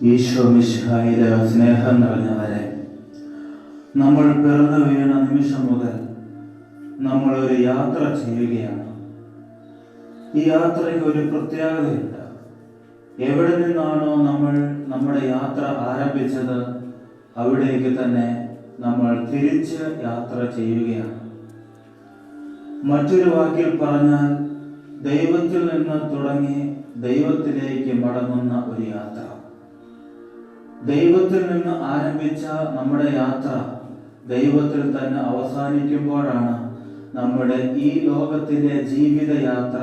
ഈശോ മിശിഹായിലെ സ്നേഹം നിറഞ്ഞവരെ, നമ്മൾ പിറന്നു വീണ നിമിഷം മുതൽ നമ്മളൊരു യാത്ര ചെയ്യുകയാണ്. ഈ യാത്രയ്ക്ക് ഒരു പ്രത്യേകതയുണ്ട്. എവിടെ നിന്നാണോ നമ്മൾ നമ്മുടെ യാത്ര ആരംഭിച്ചത്, അവിടേക്ക് തന്നെ നമ്മൾ തിരിച്ച് യാത്ര ചെയ്യുകയാണ്. മറ്റൊരു വാക്കിൽ പറഞ്ഞാൽ, ദൈവത്തിൽ നിന്ന് തുടങ്ങി ദൈവത്തിലേക്ക് മടങ്ങുന്ന ഒരു യാത്ര. ദൈവത്തിൽ നിന്ന് ആരംഭിച്ച നമ്മുടെ യാത്ര ദൈവത്തിൽ തന്നെ അവസാനിക്കുമ്പോഴാണ് നമ്മുടെ ഈ ലോകത്തിലെ ജീവിതയാത്ര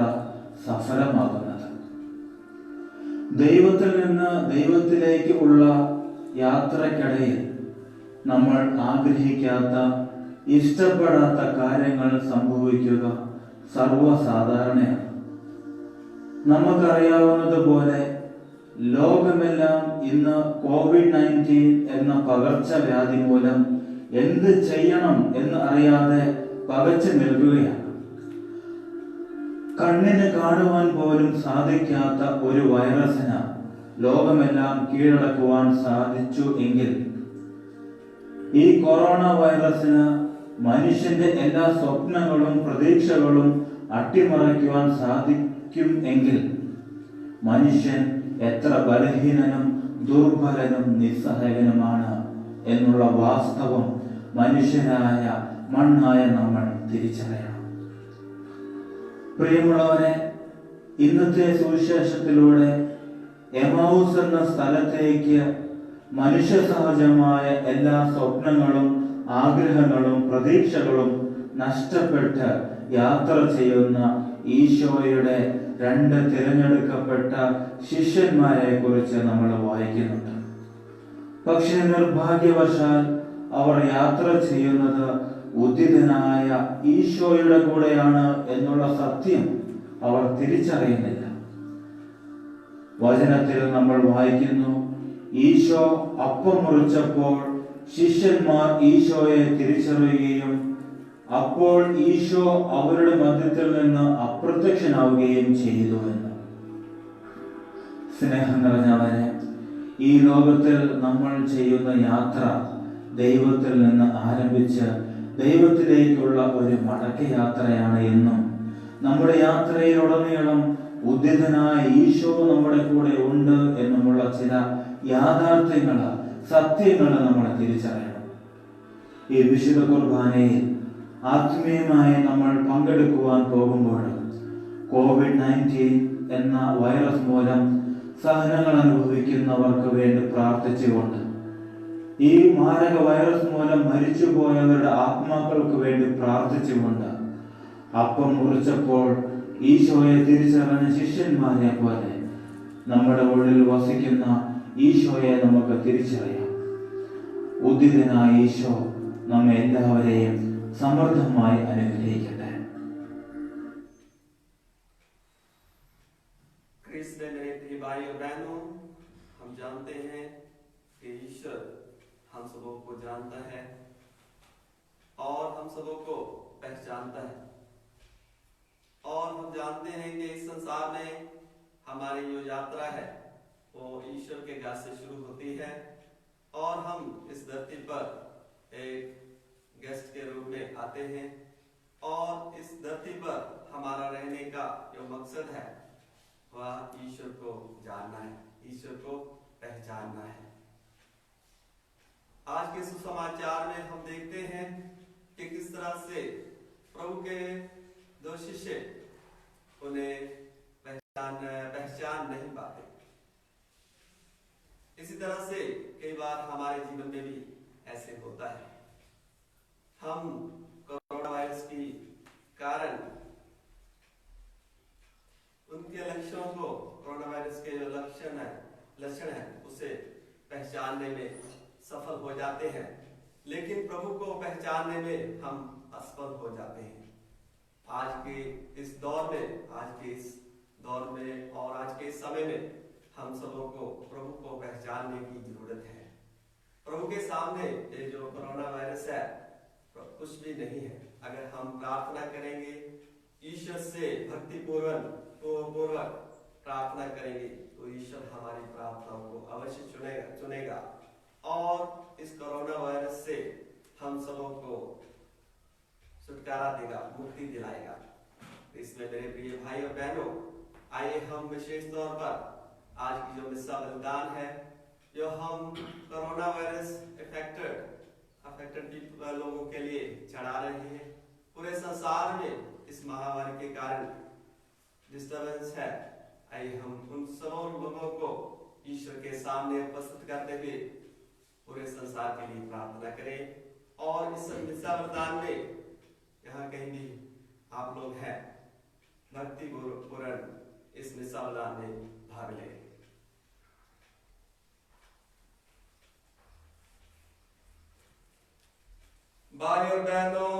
സഫലമാകുന്നത്. ദൈവത്തിൽ നിന്ന് ദൈവത്തിലേക്ക് ഉള്ള യാത്രക്കിടയിൽ നമ്മൾ ആഗ്രഹിക്കാത്ത, ഇഷ്ടപ്പെടാത്ത കാര്യങ്ങൾ സംഭവിക്കുക സർവ്വസാധാരണയാണ്. നമുക്കറിയാവുന്നതുപോലെ ലോകമെല്ലാം ഇന്ന് COVID-19 എന്ന പകർച്ചവ്യാധി മൂലം എന്ത് ചെയ്യണം എന്ന് അറിയാതെ പകച്ചു നിൽക്കുകയാണ്. കണ്ണിന് കാണുവാൻ പോലും സാധിക്കാത്ത ഒരു വൈറസിന് ലോകമെല്ലാം കീഴടക്കുവാൻ സാധിച്ചു എങ്കിൽ, ഈ കൊറോണ വൈറസിന് മനുഷ്യന്റെ എല്ലാ സ്വപ്നങ്ങളും പ്രതീക്ഷകളും അട്ടിമറിക്കുവാൻ സാധിക്കും എങ്കിൽ, മനുഷ്യൻ എത്ര ബലഹീനനും ദുർബലനും നിസ്സഹായകനുമാണ് എന്നുള്ള വാസ്തവം മനുഷ്യനായ മണ്ണായ നമ്മൾ തിരിച്ചറിയണം. പ്രിയമുള്ളവരെ, ഇന്നത്തെ സുവിശേഷത്തിലൂടെ എമൗസ് എന്ന സ്ഥലത്തേക്ക് മനുഷ്യ സഹജമായ എല്ലാ സ്വപ്നങ്ങളും ആഗ്രഹങ്ങളും പ്രതീക്ഷകളും നഷ്ടപ്പെട്ട് യാത്ര ചെയ്യുന്ന ഈശോയുടെ രണ്ട് തിരഞ്ഞെടുക്കപ്പെട്ട ശിഷ്യന്മാരെ കുറിച്ച് നമ്മൾ വായിക്കുന്നുണ്ട്. പക്ഷേ നിർഭാഗ്യവശാൽ അവർ യാത്ര ചെയ്യുന്നത് ഉദ്ധിതനായ ഈശോയുടെ കൂടെയാണ് എന്നുള്ള സത്യം അവർ തിരിച്ചറിയുന്നില്ല. വചനത്തിൽ നമ്മൾ വായിക്കുന്നു, ഈശോ അപ്പം മുറിച്ചപ്പോൾ ശിഷ്യന്മാർ ഈശോയെ തിരിച്ചറിയുകയും അപ്പോൾ ഈശോ അവരുടെ മധ്യത്തിൽ നിന്ന് അപ്രത്യക്ഷനാവുകയും ചെയ്തു എന്ന്. സ്നേഹം നിറഞ്ഞവരെ, ഈ ലോകത്തിൽ നമ്മൾ ചെയ്യുന്ന യാത്ര ദൈവത്തിൽ നിന്ന് ആരംഭിച്ച് ദൈവത്തിലേക്കുള്ള ഒരു മടക്കയാത്രയാണ് എന്നും, നമ്മുടെ യാത്രയിലുടനീളം ഉദ്ധിതനായ ഈശോ നമ്മുടെ കൂടെ ഉണ്ട് എന്നുമുള്ള ചില യാഥാർത്ഥ്യങ്ങള്, സത്യങ്ങള് നമ്മൾ തിരിച്ചറിയണം. ഈ വിശുദ്ധ കുർബാനയിൽ ആത്മീയമായി നമ്മൾ പങ്കെടുക്കുവാൻ പോകുമ്പോൾ COVID-19 എന്ന വൈറസ് മൂലം സഹനങ്ങൾ അനുഭവിക്കുന്നവർക്ക് വേണ്ടി പ്രാർത്ഥിച്ചുകൊണ്ട്, ഈ മാരക വൈറസ് മൂലം മരിച്ചുപോയവരുടെ ആത്മാക്കൾക്ക് വേണ്ടി പ്രാർത്ഥിച്ചുകൊണ്ട്, അപ്പം മുറിച്ചപ്പോൾ ഈശോയെ തിരിച്ചറിഞ്ഞ ശിഷ്യന്മാരെ പോലെ നമ്മുടെ ഉള്ളിൽ വസിക്കുന്ന ഈശോയെ നമുക്ക് തിരിച്ചറിയാം. ഉദ്ധിതനായ ഈശോ നമ്മെ എല്ലാവരെയും സമൃദ്ധമായി അനുഗ്രഹിക്കട്ടെ. भाइयों बहनों, हम जानते हैं कि ईश्वर हम सबों को जानता है और हम सबों को पहचानता है, और हम जानते हैं कि इस संसार में हमारी जो यात्रा है वो ईश्वर के घर से शुरू होती है और हम इस धरती पर एक गेस्ट के रूप में आते हैं और इस धरती पर हमारा रहने का जो मकसद है वह ईश्वर को जानना है, ईश्वर को पहचानना है। आज के सुसमाचार में हम देखते हैं कि किस तरह से प्रभु के दो शिष्य उन्हें पहचान नहीं पाते। इसी तरह से कई बार हमारे जीवन में भी ऐसे होता है। हम कोरोना वायरस की कारण उनके लक्षणों को, कोरोना वायरस के जो लक्षण है उसे पहचानने में सफल हो जाते हैं, लेकिन प्रभु को पहचानने में हम असफल हो जाते हैं। आज के इस दौर में और आज के इस समय में हम सबों को प्रभु को पहचानने की जरूरत है। प्रभु के सामने ये जो कोरोना वायरस है कुछ भी नहीं है। अगर हम प्रार्थना करेंगे, ईश्वर से भक्ति पूर्वक प्रार्थना करेंगे तो ईश्वर हमारी प्रार्थनाओं को अवश्य चुनेगा और इस कोरोना वायरस से हम सबों को छुटकारा देगा, मुक्ति दिलाएगा। इसमें मेरे प्रिय भाई और बहनों, आइए हम विशेष तौर पर आज की जो मिस्सा बलिदान है, जो हम कोरोना वायरस अफेक्टेड लोगों के लिए चढ़ा रहे हैं। पूरे संसार में इस महामारी के कारण डिस्टर्बेंस है। आइए हम उन सब लोगों को ईश्वर के सामने उपस्थित करते हुए पूरे संसार के लिए प्रार्थना करें और इस मिस्सा बलिदान में यहाँ कहीं भी आप लोग हैं, भक्ति पूर्ण इस मिस्सा बलिदान में भाग लें। भाई और बहनों,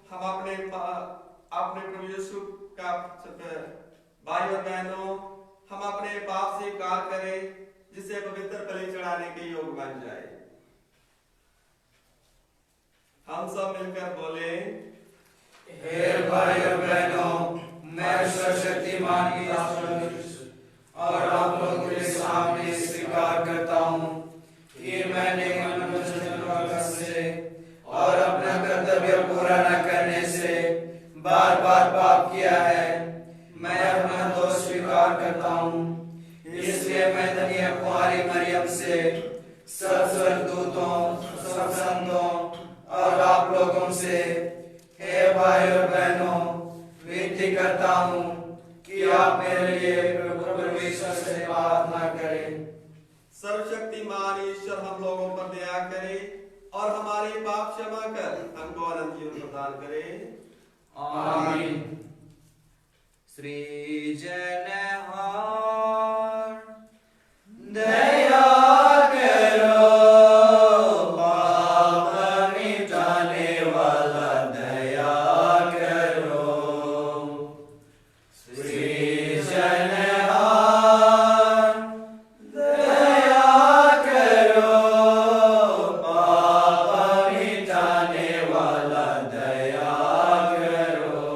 हम अपने प्रभु यीशु का भाई और बहनों, हम अपने पाप से स्वीकार करें जिससे पवित्र बलि चढ़ाने के योग बन जाए। हम सब मिलकर बोले, हे भाई और बहनों, मैं सर्वशक्तिमान की और आप लोगों के सामने स्वीकार करता हूँ कि मैंने से और अपना कर्तव्य पूरा न करने से बार बार पाप किया है। मैं अपना दोष स्वीकार करता हूँ। इसलिए मैं धन्य कुंवारी मरियम से, सब स्वर्गदूतों, सब संतों और आप लोगों से, हे भाई और बहनों, विनती करता हूँ कि आप मेरे लिए परमेश्वर से प्रार्थना करें। सर्वशक्तिमान ईश्वर हम लोगों पर दया करे और हमारे पाप क्षमा कर हमको अनंत जीवन प्रदान करे। आमीन। सृजनहार दया करो, पाप मिटाने वाला दया करो। सृजनहार दया करो, पाप मिटाने वाला दया करो।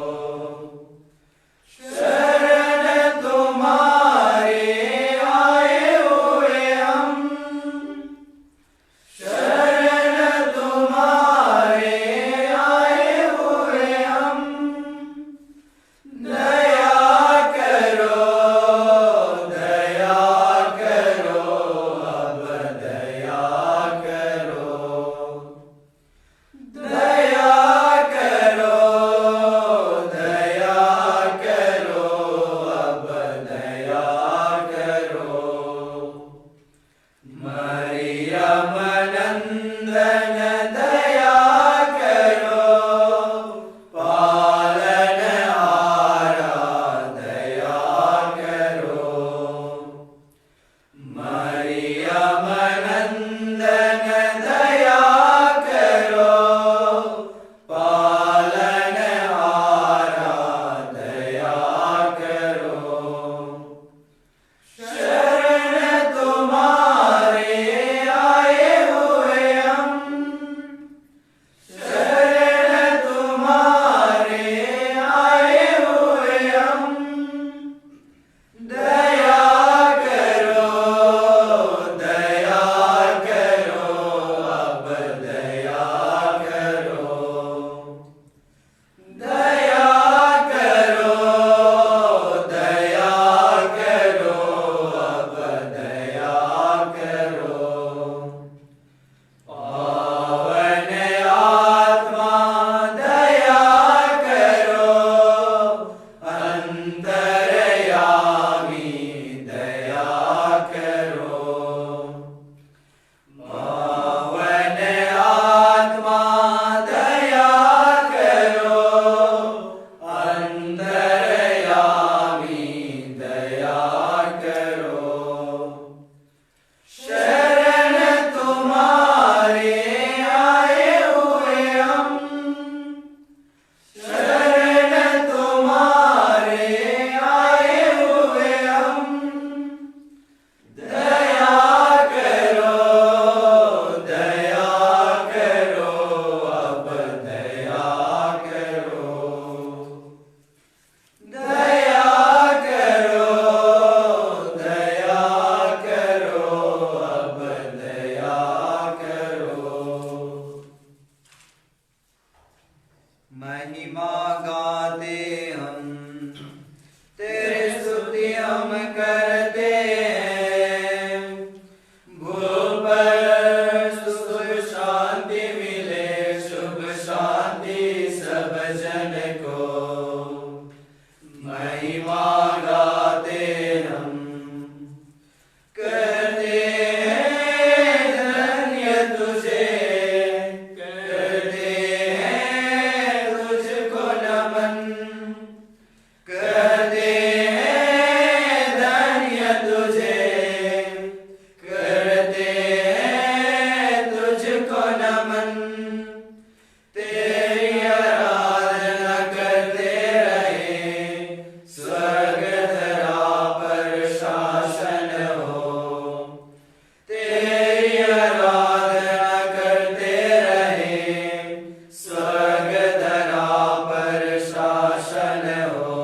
सिंहासन हो।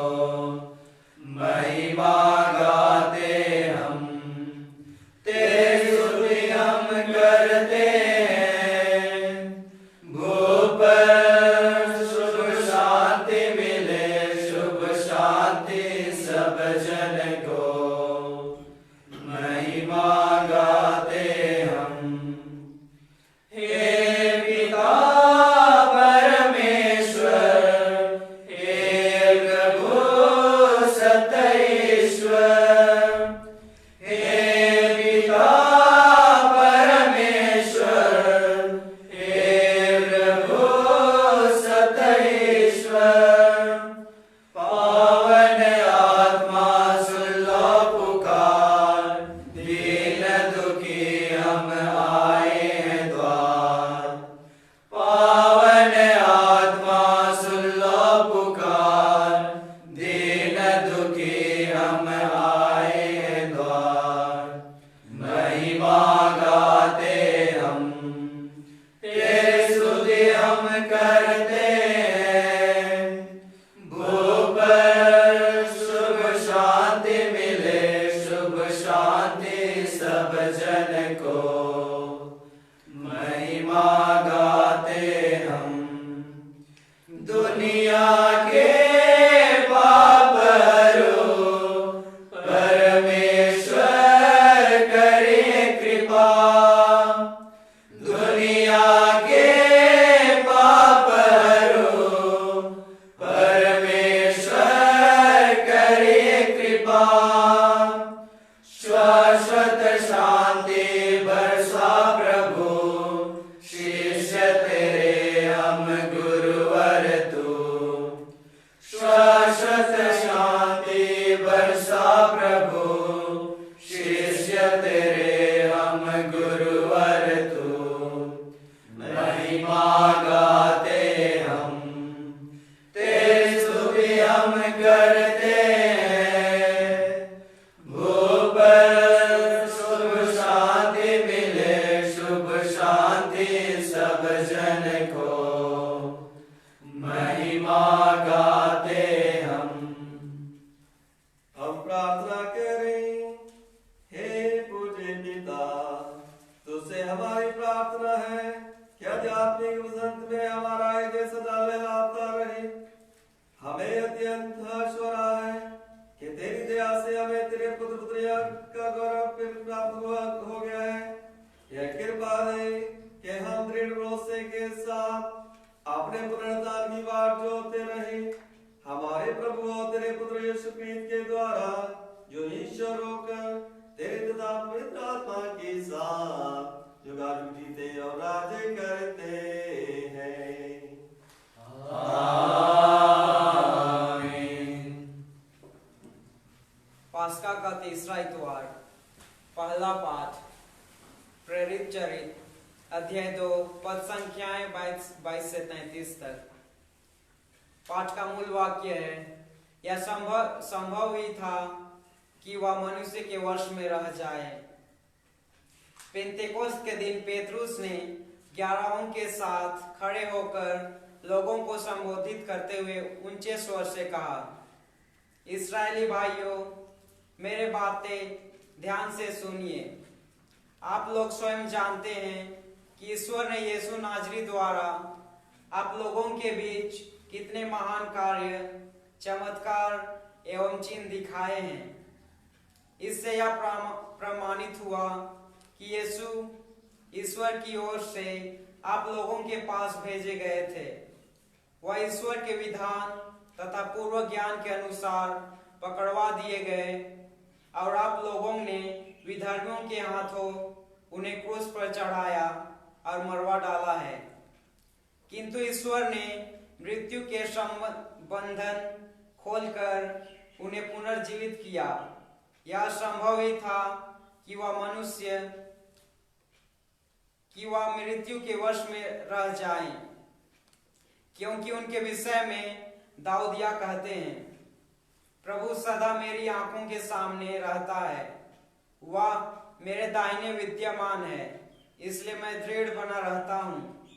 महिमा गाते हम, तेरी स्तुति हम करते हैं। भूप शुभ शांति मिले, शुभ शांति सब जन को। महिमा गाते हम। हे पिता परमेश्वर, हे प्रभु सत्य ईश्वर। हे पिता परमेश्वर, हे प्रभु सत्य ईश्वर। पावन आत्मा सुन लो पुकार, दीन दुखी हम आए हैं द्वार। पावन आत्मा सुन लो पुकार, दीन दुखी हम आए हैं द्वार। महिमा गाते हम, तेरी स्तुति हम करते हैं। भूप शुभ शांति मिले, शुभ शांति सब जन को। महिमा गाते हम। दुनिया के पाप हरो, परमेश्वर करे कृपा। दुनिया के पाप हरो, परमेश्वर करे कृपा। शाश्वत शांति बरसा प्रभु, शिष्य तेरे हम गुरुवर तू। शाश्वत शांति बरसा प्रभु, शिष्य तेरे हम गुरुवर तू। महिमा गाते हम, तेरी स्तुति हम करते हैं। भूप शुभ शांति मिले, शुभ शांति सब जन को। महिमा गाते हम। हम प्रार्थना करें। हे पूज्य पिता, तुझसे हमारी प्रार्थना है कि आध्यात्मिक वसंत में हमारा हृदय सदा लहराता रहे। हमें अत्यंत हर्ष हो रहा है कि तेरी दया से हमें तेरे पुत्र पुत्रिया का गौरव फिर प्राप्त हो गया है। यह कृपा है कि हम दृढ़ भरोसे के साथ अपने पुनरुत्थान की बाट जोते रहे। हमारे प्रभु और तेरे पुत्र यीशु मसीह के द्वारा, जो ईश्वर होकर तेरे तथा पवित्र आत्मा के साथ युगायुग जीते और राज करते हैं। आमीन। पास्का का तीसरा इतवार। पहला पाठ प्रेरित चरित अध्याय 2 पद संख्याएं 22 से 33 तक। पाठ का मूल वाक्य है, यह संभव ही था कि वह मनुष्य के वश में रह जाए। पेंतेकोस्त के दिन पेतरुस ने 11 के साथ खड़े होकर लोगों को संबोधित करते हुए ऊंचे स्वर से कहा, इस्राएली भाइयों, मेरे बातें ध्यान से सुनिए। आप लोग स्वयं जानते हैं कि ईश्वर ने यीशु नाजरी द्वारा आप लोगों के बीच कितने महान कार्य, चमत्कार एवं चिन्ह दिखाए हैं। इससे यह प्रमाणित हुआ कि यीशु ईश्वर की ओर से आप लोगों के पास भेजे गए थे। वह ईश्वर के विधान तथा पूर्व ज्ञान के अनुसार पकड़वा दिए गए और आप लोगों ने विधर्मियों के हाथों उन्हें क्रूस पर चढ़ाया और मरवा डाला है। किंतु ईश्वर ने मृत्यु के बंधन खोलकर उन्हें पुनर्जीवित किया। यह संभव ही था कि वह मृत्यु के वश में रह जाएं, क्योंकि उनके विषय में दाऊद यह कहते हैं, प्रभु सदा मेरी आंखों के सामने रहता है, वह मेरे दाहिने विद्यमान है, इसलिए मैं दृढ़ बना रहता हूँ।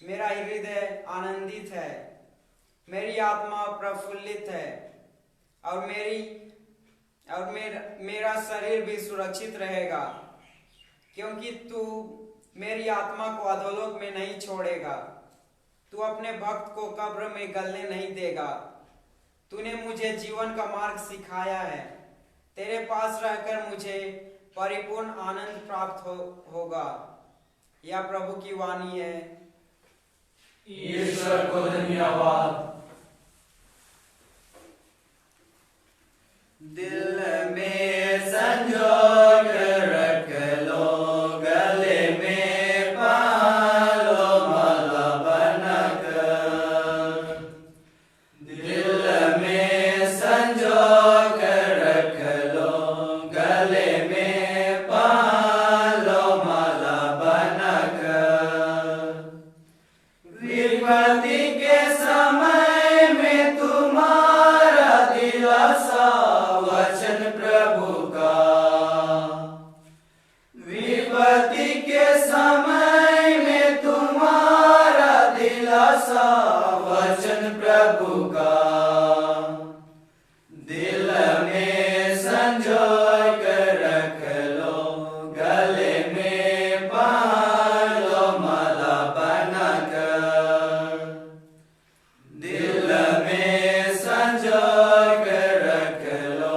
मेरा हृदय आनंदित है, मेरी आत्मा प्रफुल्लित है और मेरा शरीर भी सुरक्षित रहेगा, क्योंकि तू मेरी आत्मा को अधोलोक में नहीं छोड़ेगा। तू अपने भक्त को कब्र में गलने नहीं देगा। तूने मुझे जीवन का मार्ग सिखाया है। तेरे पास रहकर मुझे परिपूर्ण आनंद प्राप्त होगा। यह प्रभु की वाणी है। ईश्वर को धन्यवाद। दिल में संजो कर रख लो, गले में पालो माला बनाकर। दिल में संजो कर रख लो, गले में पालो माला बनाकर। विपत्ति के समय में तुम्हारा दिलासा वचन प्रभु का। विपत्ति के समय में तुम्हारा दिलासा वचन प्रभु का। दिल में संजो कर रख लो, गले में पालो माला बनाकर। दिल में संजो कर रख लो,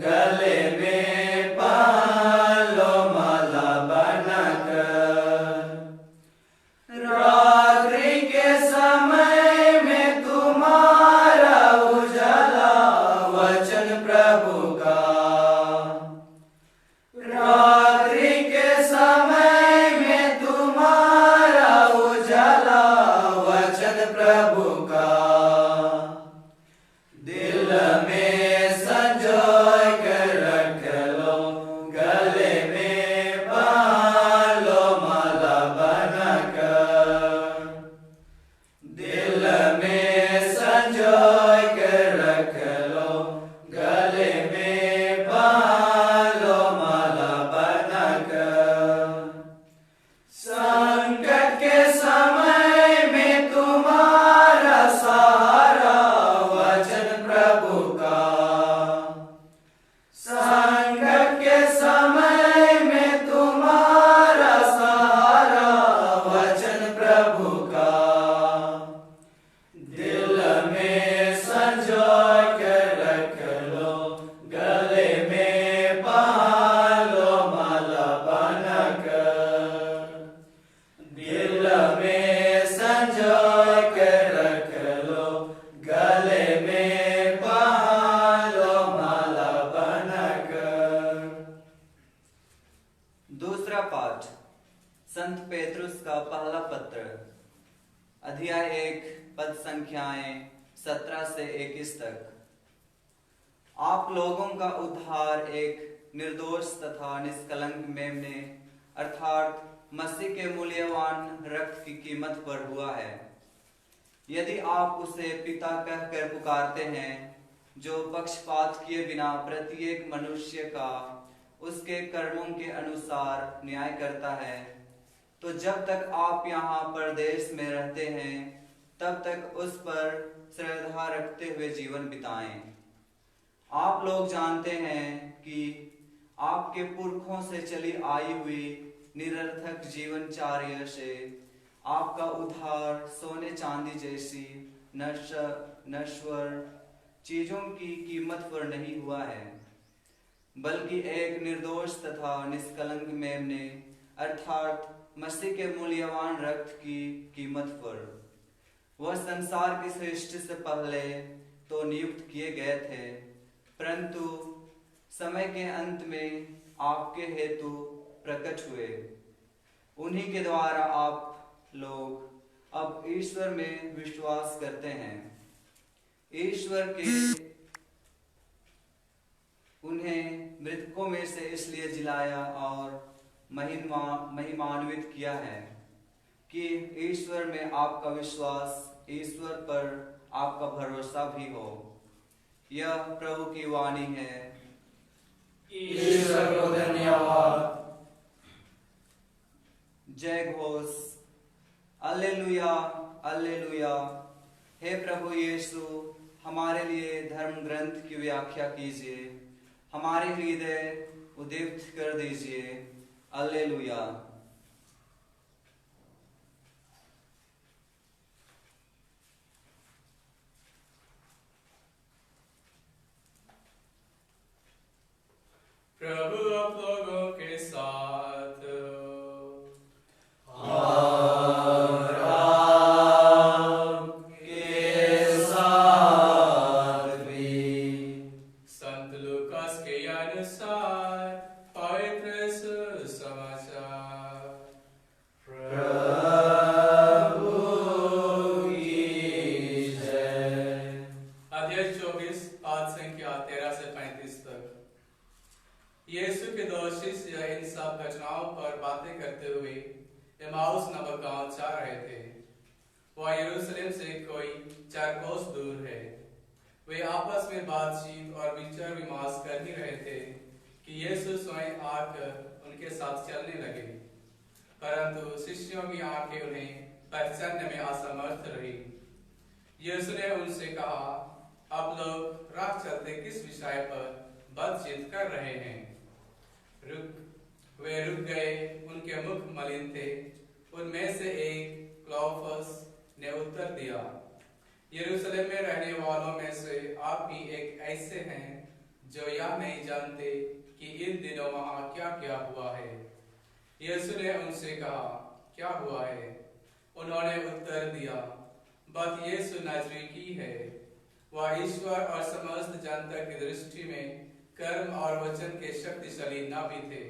गले में पालो माला बनाकर। रात्रि के समय में तुम्हारा उजाला वचन प्रभु का। रात्रि के समय में तुम्हारा उजाला वचन प्रभु का। दिल में संजो कर रख लो, गले में पालो माला बनाकर। दिल में संजो कर रख लो, गले में पालो माला बनाकर। संकट के समय में तुम्हारा सहारा वचन प्रभु का। संकट के समय में तुम्हारा सहारा वचन प्रभु का। दिल में संजो कर रख लो, गले में पालो माला बनाकर। दिल में संजो कर रख लो, गले में पालो माला बनाकर। दूसरा पाठ संत पेतरुस का पहला पत्र, अध्याय 1, पद संख्याएं 17 से 21 तक। आप लोगों का उद्धार एक निर्दोष तथा निष्कलंक मेमने अर्थात मसीह के मूल्यवान रक्त की कीमत पर हुआ है। यदि आप उसे पिता कहकर पुकारते हैं, जो पक्षपात किए बिना प्रत्येक मनुष्य का उसके कर्मों के अनुसार न्याय करता है, तो जब तक आप यहाँ परदेश में रहते हैं तब तक उस पर श्रद्धा रखते हुए जीवन बिताएं। आप लोग जानते हैं कि आपके पुरखों से चली आई हुई निरर्थक जीवनचर्या से आपका उद्धार सोने चांदी जैसी नश्वर चीजों की कीमत पर नहीं हुआ है, बल्कि एक निर्दोष तथा निष्कलंक मेमने अर्थात मसीह के मूल्यवान रक्त की कीमत पर। वह संसार की सृष्टि से पहले तो नियुक्त किए गए थे, परंतु समय के अंत में आपके हेतु प्रकट हुए। उन्हीं के द्वारा आप लोग अब ईश्वर में विश्वास करते हैं। ईश्वर के उन्हें मृतकों में से इसलिए जिलाया और महिमान्वित किया है कि ईश्वर में आपका विश्वास, ईश्वर पर आपका भरोसा भी हो। यह प्रभु की वाणी है। ईश्वर को धन्यवाद। जय घोष। alleluia, alleluia। हे प्रभु यीशु, हमारे लिए धर्म ग्रंथ की व्याख्या कीजिए, हमारे हृदय उद्दीप्त कर दीजिए। alleluia। प्रभु आप लोगों के साथ संत लूकास के अनुसार पवित्र सुसमाचार। अध्याय 24 पाठ संख्या 13 से 35 तक। यीशु के दो शिष्य इन सब घटनाओं पर बातें करते हुए एमाउस नामक गांव जा रहे थे। वह यरूशलेम से कोई 4 कोस दूर है। वे आपस में बातचीत और विचार विमर्श कर ही रहे थे कि यीशु स्वयं आकर उनके साथ चलने लगे, परंतु शिष्यों की आंखें उन्हें पहचानने में असमर्थ रही। यीशु ने उनसे कहा, आप लोग राह चलते किस विषय पर बातचीत कर रहे हैं? वे रुक गए। उनके मुख मलिन थे। उनमें से एक क्लोफस ने उत्तर दिया, यरूशलेम में रहने वालों में से आप भी एक ऐसे हैं जो यह नहीं जानते कि इन दिनों वहां क्या क्या हुआ है। यीशु ने उनसे कहा, क्या हुआ है? उन्होंने उत्तर दिया, बात यीशु नाज़री की है। वह ईश्वर और समस्त जनता की दृष्टि में कर्म और वचन के शक्तिशाली नबी थे।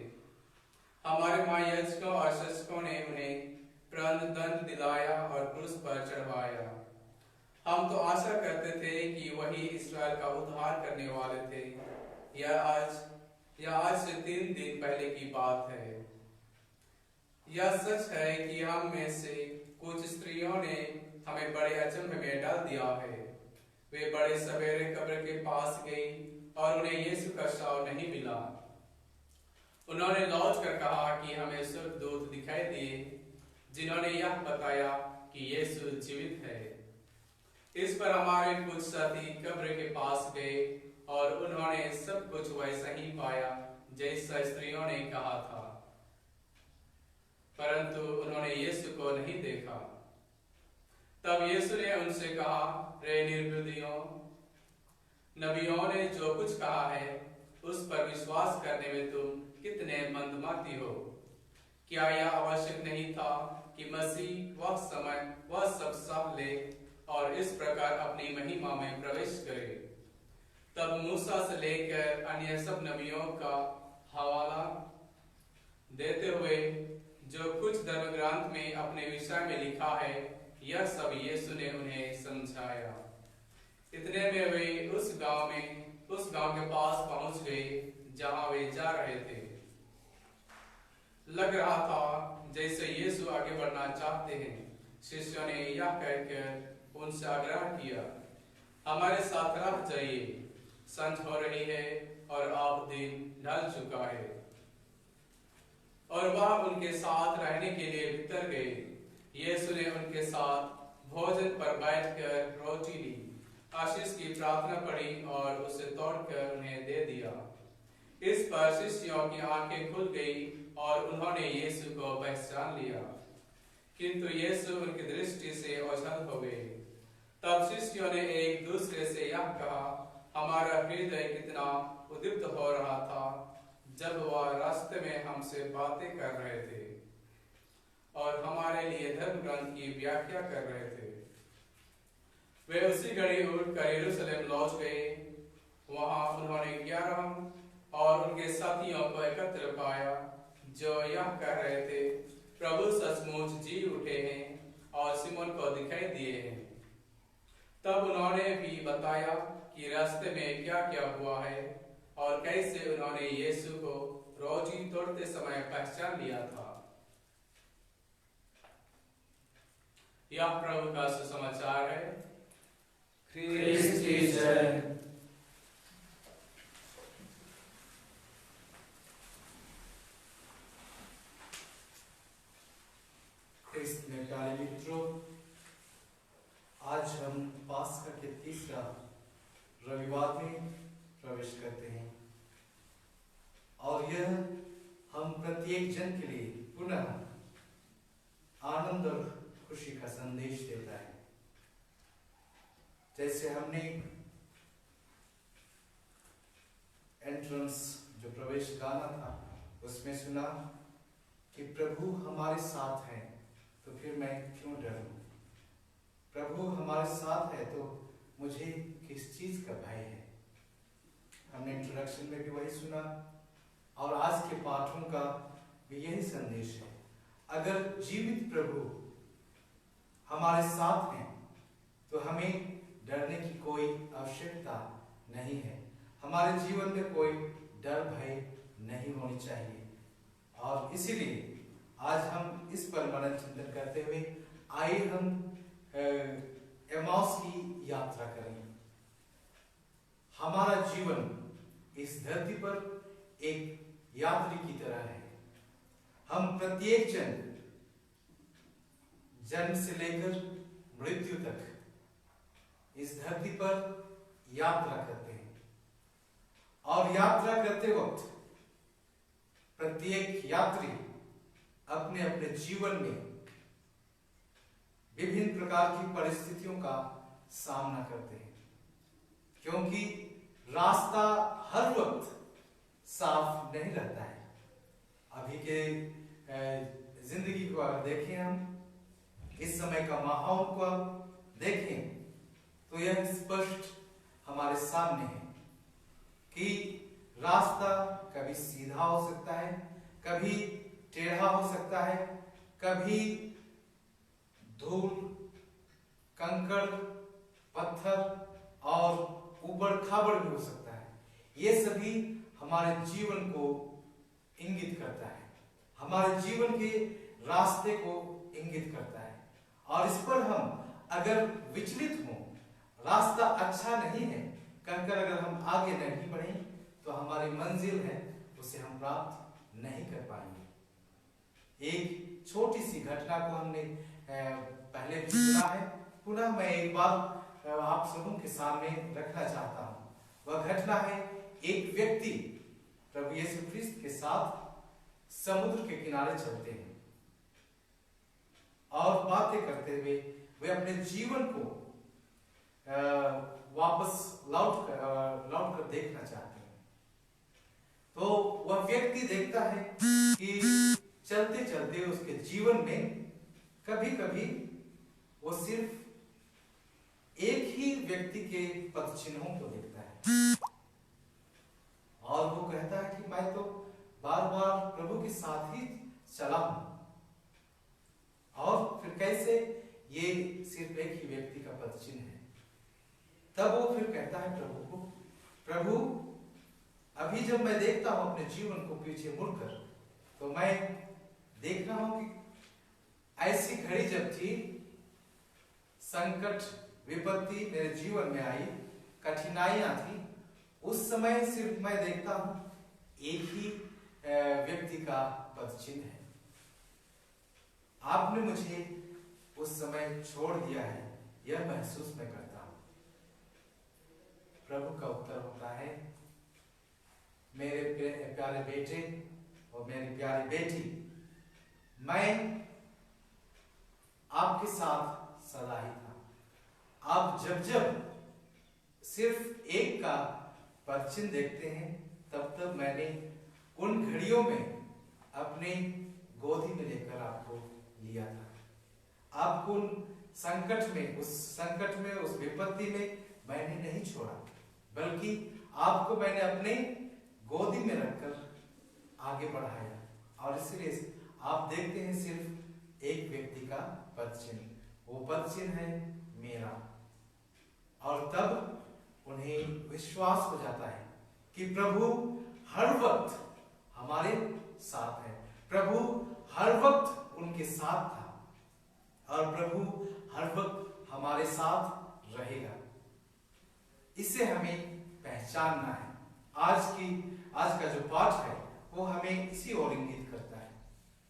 हमारे महायाजकों और शासकों ने उन्हें दंड दिलाया और क्रूस पर चढ़वाया। हम तो आशा करते थे कि वही इस्राएल का उद्धार करने वाले थे। यह आज से 3 दिन पहले की बात है। यह सच है कि हम में से कुछ स्त्रियों ने हमें बड़े अचंभे में डाल दिया है। वे बड़े सवेरे कब्र के पास गई और उन्हें यीशु का शव नहीं मिला। उन्होंने लौट कर कहा कि हमें स्वर्गदूत दिखाई दिए जिन्होंने यह बताया कि यीशु जीवित है। इस पर हमारे कुछ साथी कब्र के पास गए और उन्होंने सब कुछ वैसा ही पाया जैसा स्त्रियों ने कहा था, परंतु उन्होंने यीशु को नहीं देखा। तब यीशु ने उनसे कहा, रे निर्बुद्धियों, नबियों ने जो कुछ कहा है उस पर विश्वास करने में तुम कितने मंदमती हो। क्या यह आवश्यक नहीं था कि मसीह वह सब सह ले और इस प्रकार अपनी महिमा में प्रवेश करे? तब मूसा से लेकर अन्य सब नबियों का हवाला देते हुए जो कुछ धर्म ग्रंथ में अपने विषय में लिखा है, यह सब यीशु ने उन्हें समझाया। इतने में वे उस गांव के पास पहुंच गए जहां वे जा रहे थे। लग रहा था जैसे यीशु आगे बढ़ना चाहते हैं। शिष्यों ने यह कहकर उनसे आग्रह किया, हमारे साथ रह जाइए, संझ हो रही है और अब दिन ढल चुका है। और वह उनके साथ रहने के लिए भीतर गए। यीशु ने उनके साथ भोजन पर बैठकर रोटी ली, आशीष की प्रार्थना पढ़ी और उसे तोड़कर उन्हें दे दिया। इस पर शिष्यों की आंखें खुल गई और उन्होंने यीशु को पहचान लिया, किंतु यीशु उनकी दृष्टि से ओझल हो गए। तब शिष्यों ने एक दूसरे से यह कहा, हमारा हृदय कितना उद्दीप्त हो रहा था जब वह रास्ते में हमसे बातें कर रहे थे और हमारे लिए धर्म ग्रंथ की व्याख्या कर रहे थे। वे उसी घड़ी उठकर यरूशलेम लौट गए। वहां उन्होंने 11 और उनके साथियों को एकत्र पाया जो यह कह रहे थे, प्रभु सचमुच जी उठे हैं और सिमोन को दिखाई दिए हैं। तब उन्होंने भी बताया कि रास्ते में क्या क्या हुआ है और कैसे उन्होंने यीशु को रोटी तोड़ते समय पहचान लिया था। यह प्रभु का सुसमाचार है। ख्रीस्त की जय। ख्रिस्त में प्यारे मित्रों, आज हम आशीर्वाद में प्रवेश करते हैं और यह हम प्रत्येक जन के लिए पुनः आनंद और खुशी का संदेश देता है। जैसे हमने एंट्रेंस जो प्रवेश गाना था उसमें सुना कि प्रभु हमारे साथ हैं तो फिर मैं क्यों डरूं, प्रभु हमारे साथ है तो मुझे किस चीज का भय है। हमने इंट्रोडक्शन में भी वही सुना और आज के पाठों का भी यही संदेश है। अगर जीवित प्रभु हमारे साथ हैं तो हमें डरने की कोई आवश्यकता नहीं है। हमारे जीवन में कोई डर भय नहीं होनी चाहिए और इसीलिए आज हम इस पर मनन चिंतन करते हुए आइए हम एमाउस की यात्रा करें। हमारा जीवन इस धरती पर एक यात्री की तरह है। हम प्रत्येक जन्म से लेकर मृत्यु तक इस धरती पर यात्रा करते हैं और यात्रा करते वक्त प्रत्येक यात्री अपने अपने जीवन में विभिन्न प्रकार की परिस्थितियों का सामना करते हैं, क्योंकि रास्ता हर वक्त साफ नहीं रहता है। अभी के जिंदगी को अगर देखें, हम इस समय का माहौल को देखें तो यह स्पष्ट हमारे सामने है कि रास्ता कभी सीधा हो सकता है, कभी टेढ़ा हो सकता है, कभी धूल, कंकड़, पत्थर और ऊबड़ खाबड़ भी हो सकता है। ये सभी हमारे जीवन को इंगित करता है, हमारे जीवन के रास्ते को इंगित करता है और इस पर हम अगर विचलित हों, रास्ता अच्छा नहीं है कहकर अगर हम आगे नहीं बढ़े तो हमारी मंजिल है उसे हम प्राप्त नहीं कर पाएंगे। एक छोटी सी घटना को हमने पहले भी सुना है, पुनः मैं एक बार आप सबों के सामने रखना चाहता हूँ। वह घटना है एक व्यक्ति प्रभु यीशु ख्रिस्त के साथ समुद्र के किनारे चलते हैं और बातें करते हुए वे अपने जीवन को वापस लौट कर देखना चाहते हैं। तो वह व्यक्ति देखता है कि चलते चलते उसके जीवन में कभी कभी वो सिर्फ एक ही व्यक्ति के पद चिन्हों को देखता है और वो कहता है कि मैं तो बार बार प्रभु के साथ ही चला हूं और फिर कैसे ये सिर्फ एक ही व्यक्ति का पद चिन्ह है। तब वो फिर कहता है प्रभु को, प्रभु अभी जब मैं देखता हूं अपने जीवन को पीछे मुड़कर तो मैं देख रहा हूं कि ऐसी घड़ी जब थी, संकट विपत्ति मेरे जीवन में आई, कठिनाइयां थी, उस समय सिर्फ मैं देखता हूं एक ही व्यक्ति का पद चिन्ह है। आपने मुझे उस समय छोड़ दिया है, यह महसूस मैं करता हूं। प्रभु का उत्तर होता है, मेरे प्यारे बेटे और मेरी प्यारी बेटी, मैं आपके साथ सदा ही था। आप जब जब सिर्फ एक का पद चिन्ह देखते हैं तब तब मैंने उन घड़ियों में अपने गोदी में लेकर आपको लिया था। आपको उन संकट में, उस संकट में, उस विपत्ति में मैंने नहीं छोड़ा, बल्कि आपको मैंने अपने गोदी में रखकर आगे बढ़ाया। और इसलिए आप देखते हैं सिर्फ एक व्यक्ति का पद चिन्ह, वो पद चिन्ह है मेरा। और तब उन्हें विश्वास हो जाता है कि प्रभु हर वक्त हमारे साथ है, प्रभु हर वक्त उनके साथ था और प्रभु हर वक्त हमारे साथ रहेगा। इसे हमें पहचानना है। आज का जो पाठ है वो हमें इसी ओर इंगित करता है।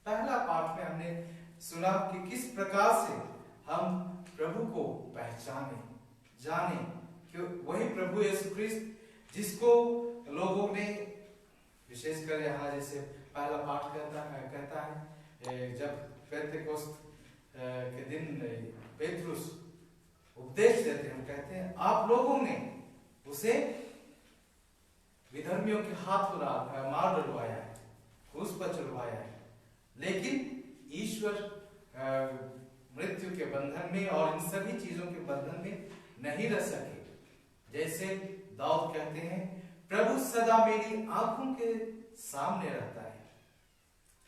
पहला पाठ में हमने सुना कि किस प्रकार से हम प्रभु को पहचाने, जाने, कि वही प्रभु यीशु ख्रिस्त जिसको लोगों ने विशेषकर यहाँ जैसे पहला पाठ कहता है जब पेंतेकोस्त के दिन पेत्रुस उपदेश देते हैं, कहते हैं आप लोगों ने उसे विधर्मियों के हाथ पर मार डलवाया है, क्रूस पर चढ़वाया है, लेकिन ईश्वर मृत्यु के बंधन में और इन सभी चीजों के बंधन में नहीं रह सके। जैसे दाऊद कहते हैं प्रभु सदा मेरी आंखों के सामने रहता है।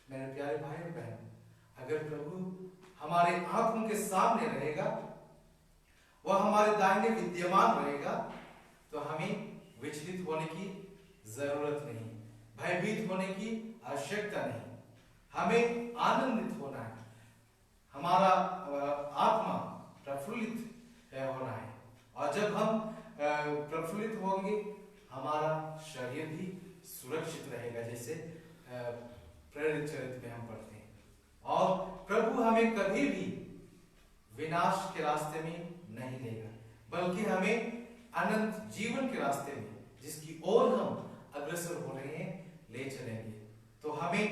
मेरे प्यारे भाई और बहन, अगर प्रभु हमारे आंखों के सामने रहेगा, वह हमारे दाहिने विद्यमान रहेगा, तो हमें विचलित होने की जरूरत नहीं, भयभीत होने की आवश्यकता नहीं। हमें आनंदित होना है, हमारा आत्मा प्रफुल्लित होना है, और जब हम प्रफुल्लित होंगे हमारा शरीर भी सुरक्षित रहेगा, जैसे प्रेरित चरित्र में हम पढ़ते हैं। और प्रभु हमें कभी भी विनाश के रास्ते में नहीं लेगा, बल्कि हमें अनंत जीवन के रास्ते में, जिसकी ओर हम अग्रसर हो रहे हैं, ले चलेंगे। तो हमें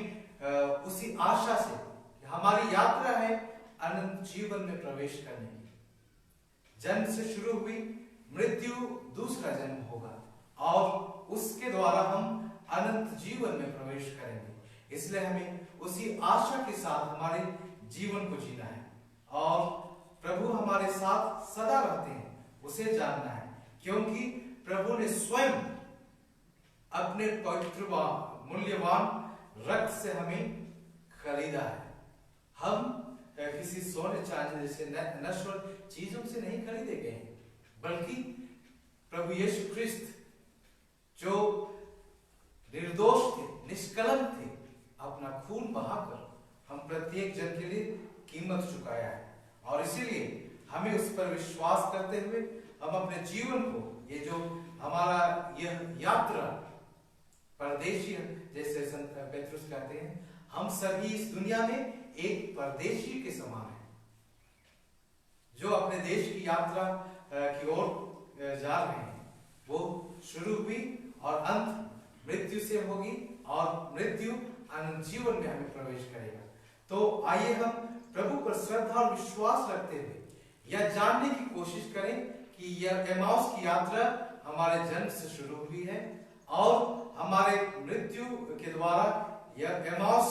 उसी आशा से हमारी यात्रा है अनंत जीवन में प्रवेश करने की। जन्म से शुरू हुई मृत्यु दूसरा जन्म होगा, और उसके द्वारा हम अनंत जीवन में प्रवेश करेंगे। इसलिए हमें उसी आशा के साथ हमारे जीवन को जीना है, और प्रभु हमारे साथ सदा रहते हैं उसे जानना है, क्योंकि प्रभु ने स्वयं अपने पवित्र मूल्यवान रक्त से हमें खरीदा है। हम किसी सोने चांदी जैसे नश्वर चीजों से नहीं खरीदे गए हैं, बल्कि प्रभु यीशु ख्रिस्त जो निर्दोष थे, निष्कलंक थे, अपना खून बहाकर हम प्रत्येक जन के लिए कीमत चुकाया है। और इसीलिए हमें उस पर विश्वास करते हुए हम अपने जीवन को, ये जो हमारा यह यात्रा परदेशी, जैसे संत पेत्रुस कहते हैं, हम सभी इस दुनिया में एक परदेशी के समान है, जो अपने देश की यात्रा की ओर जा रहे हैं। वो शुरू हुई और अंत मृत्यु से होगी, और मृत्यु अनंत जीवन में हमें प्रवेश करेगा। तो आइए हम प्रभु पर श्रद्धा और विश्वास रखते हुए यह जानने की कोशिश करें कि यह एमाउस की यात्रा हमारे जन्म से शुरू हुई है, और हमारे मृत्यु के द्वारा यह एमाउस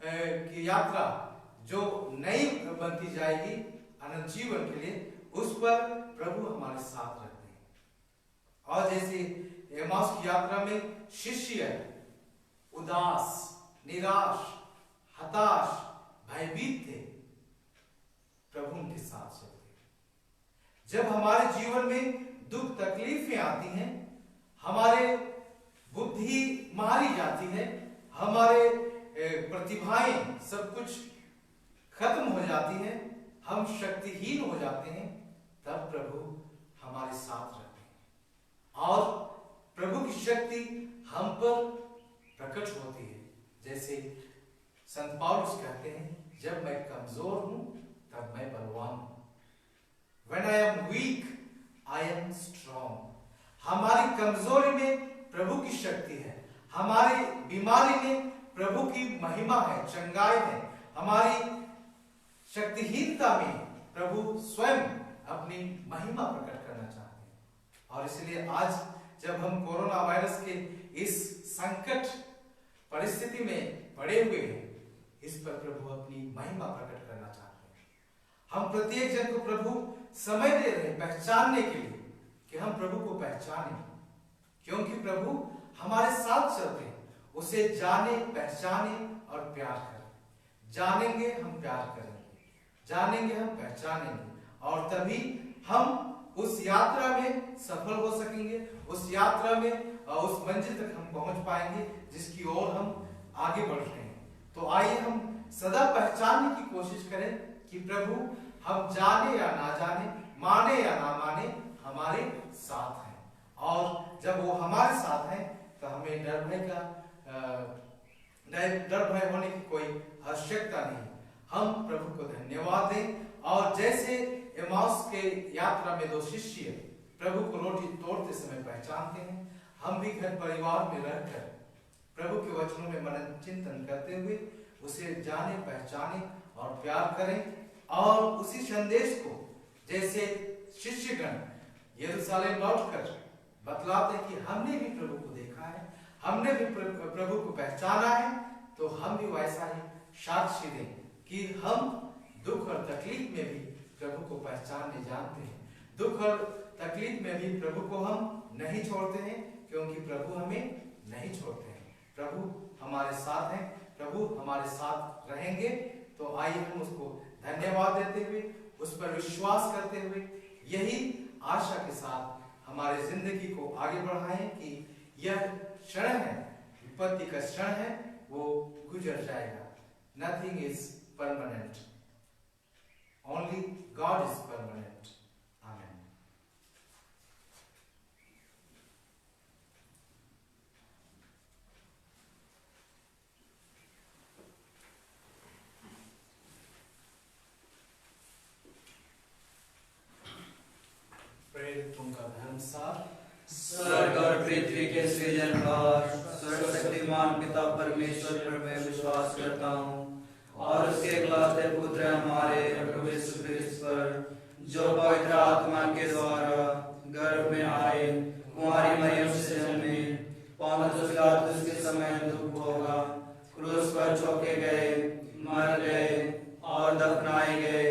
की यात्रा जो नई बनती जाएगी अनंत जीवन के लिए, उस पर प्रभु हमारे साथ रहते हैं। और जैसे एमाउस की यात्रा में शिष्य उदास, निराश, हताश, भयभीत थे, प्रभु उनके साथ चलते। जब हमारे जीवन में दुख तकलीफें आती हैं, हमारे बुद्धि मारी जाती है, हमारे प्रतिभाएं सब कुछ खत्म हो जाती हैं, हम शक्तिहीन हो जाते हैं, तब प्रभु हमारे साथ रहते हैं, और प्रभु की शक्ति हम पर प्रकट होती है। जैसे संत पौलुस कहते हैं, जब मैं कमजोर हूं तब मैं बलवान हूं। When I am weak, I am strong. हमारी कमजोरी में प्रभु की शक्ति है, हमारी बीमारी में प्रभु की महिमा है, चंगाई है, हमारी शक्तिहीनता में प्रभु स्वयं अपनी महिमा प्रकट करना चाहते हैं। और इसलिए आज जब हम कोरोना वायरस के इस संकट परिस्थिति में पड़े हुए हैं, इस पर प्रभु अपनी महिमा प्रकट करना चाहते हैं। हम प्रत्येक जन को प्रभु समय दे रहे हैं पहचानने के लिए, कि हम प्रभु को पहचानें, क्योंकि प्रभु हमारे साथ चलते हैं। उसे जाने, पहचाने और प्यार करें। जानेंगे हम प्यार करेंगे, जानेंगे हम पहचानेंगे, और तभी हम उस यात्रा में सफल हो सकेंगे, उस यात्रा में उस मंजिल तक हम पहुंच पाएंगे जिसकी ओर हम आगे बढ़ रहे हैं। तो आइए हम सदा पहचानने की कोशिश करें कि प्रभु हम जाने या ना जाने, माने या ना माने, हमारे साथ हैं। और जब वो हमारे साथ हैं तो हमें डर भय होने की कोई आवश्यकता नहीं। हम प्रभु को धन्यवाद दें, और जैसे एमाउस के यात्रा में दो शिष्य प्रभु को रोटी तोड़ते समय पहचानते हैं। हम भी घर परिवार में रहकर प्रभु के वचनों में मनन चिंतन करते हुए उसे जाने, पहचाने और प्यार करें और उसी संदेश को जैसे शिष्यगण यरूशलेम लौटकर बतलाते हैं कि हमने भी प्रभु को देखा है, हमने भी प्रभु को पहचाना है, तो हम भी वैसा ही साक्ष्य दें कि हम दुख और तकलीफ में भी प्रभु को पहचानने जानते हैं। दुख और तकलीफ में भी प्रभु को हम नहीं छोड़ते हैं, क्योंकि प्रभु हमें नहीं छोड़ते हैं। प्रभु हमारे साथ हैं, प्रभु हमारे साथ रहेंगे। तो आइए हम उसको धन्यवाद देते हुए, उस पर विश्वास करते हुए, यही आशा के साथ हमारे जिंदगी को आगे बढ़ाएं कि यह क्षण है, विपत्ति का क्षण है, वो गुजर जाएगा। Nothing is permanent, only God is permanent. Amen. प्रेरितों का धर्मसार। स्वर्ग और पृथ्वी के सृजनहार सर्वशक्तिमान पिता परमेश्वर पर मैं विश्वास करता हूँ और उसके इकलौते पुत्र हमारे प्रभु यीशु ख्रिस्त पर, जो पवित्र आत्मा के द्वारा गर्भ में आए, कुंवारी मरियम से जन्मे, पौंतियुस पिलातुस के समय दुख भोगा, क्रूस पर चौके गए, मर गए और दफनाए गए,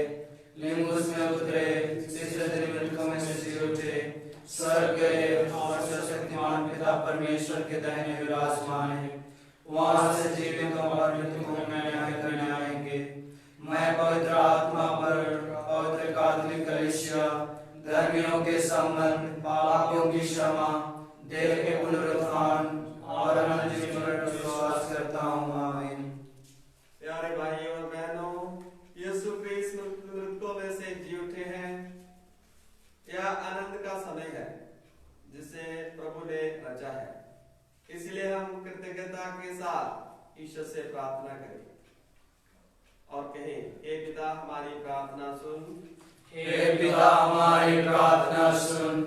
लिंगुस में उतरे, तीसरे दिन मृतकों में से जी उठे, स्वर्ग गए और सर्वशक्तिमान पिता परमेश्वर के दाहिने विराजमान है। वहां से जीवितों और मृतकों में न्याय करने आएंगे। मैं पवित्र आत्मा पर, पवित्र कैथोलिक कलीसिया, धर्मियों के संबंध, पापों की क्षमा, देह के पुनरुत्थान और अनंत जीवन पर विश्वास करता हूँ। आमीन। प्यारे भाइयों और बहनों, यीशु क्रिस्त मृतकों में से जी उठे हैं। यह आनंद का समय है जिसे प्रभु ने रचा है। इसलिए हम कृतज्ञता के साथ ईश्वर से प्रार्थना करें और कहें, हे पिता हमारी प्रार्थना सुन, हे पिता हमारी प्रार्थना सुन।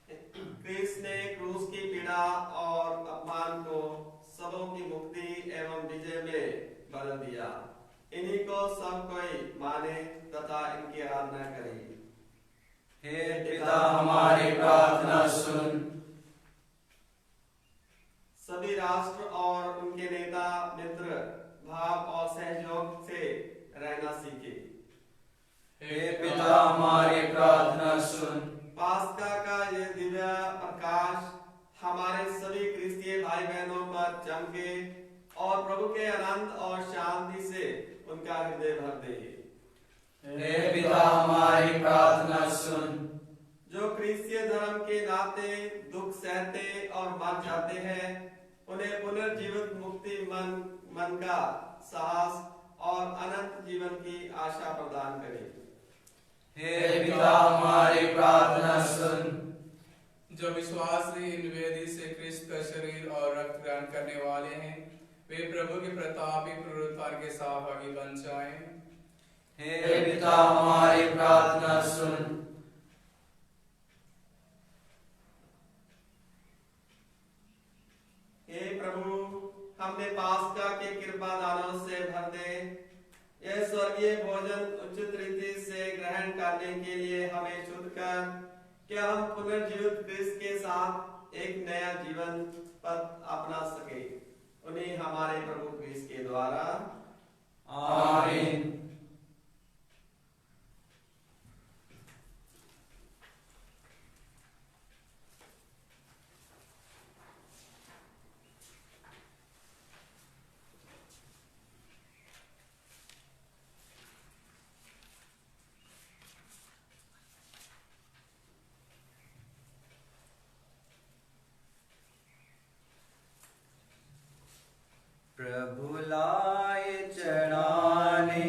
क्रिस्त ने क्रूस की पीड़ा और अपमान को सबों की मुक्ति एवं विजय में बदल दिया। इन्हीं को सब कोई माने तथा इनकी आराधना करे। हे पिता हमारी प्रार्थना सुन। सभी राष्ट्र और उनके नेता मित्र भाव और सहयोग से रहना सीखे। हे पिता हमारी प्रार्थना सुन। पास्का का ये दिव्य प्रकाश हमारे सभी क्रिस्तीय भाई बहनों पर चमके और प्रभु के आनंद और शांति से उनका हृदय भर दे। हे पिता हमारी प्रार्थना सुन। जो क्रिस्तीय धर्म के नाते दुख सहते और मर जाते हैं, उन्हें पुनर्जीवित मुक्ति, मन का साहस और अनंत जीवन की आशा प्रदान करे। हे पिता हमारी प्रार्थना सुन। जो विश्वासहीन वेदी से क्रिस्त का शरीर और रक्त ग्रहण करने वाले हैं, वे प्रभु के प्रतापी पुनरुत्थान के सहभागी बन जाएं। हे पिता हमारी प्रार्थना सुन। हे प्रभु, हमने पास्का के कृपा दानों से भर दे। यह स्वर्गीय भोजन उचित रीति से ग्रहण करने के लिए हमें शुद्ध कर, क्या हम पुनर्जीवित क्रिस्त के साथ एक नया जीवन पथ अपना सके। उन्हें हमारे प्रभु क्रिस्त के द्वारा आमीन। प्रभु लाए चढ़ाने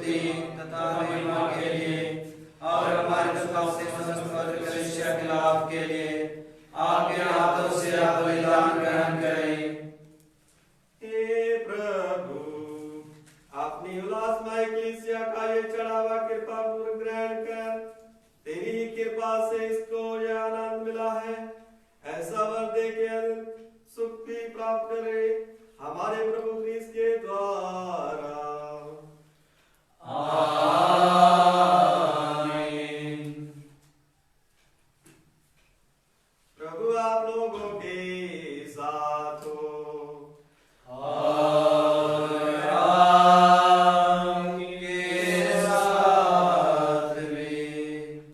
स्तुति तथा महिमा के लिए और हमारे दुखों से समस्त पवित्र कलीसिया के लाभ के लिए आपके हाथों से आप बलिदान ग्रहण करें। हे प्रभु, अपनी उल्लासमय कलीसिया का ये चढ़ावा कृपा पूर्वक ग्रहण कर तेरी ही कृपा से इसको यह आनंद मिला है, ऐसा वर दे के सुख भी प्राप्त करे हमारे प्रभु क्रिस्त के द्वारा। प्रभु आप लोगों के साथ हो।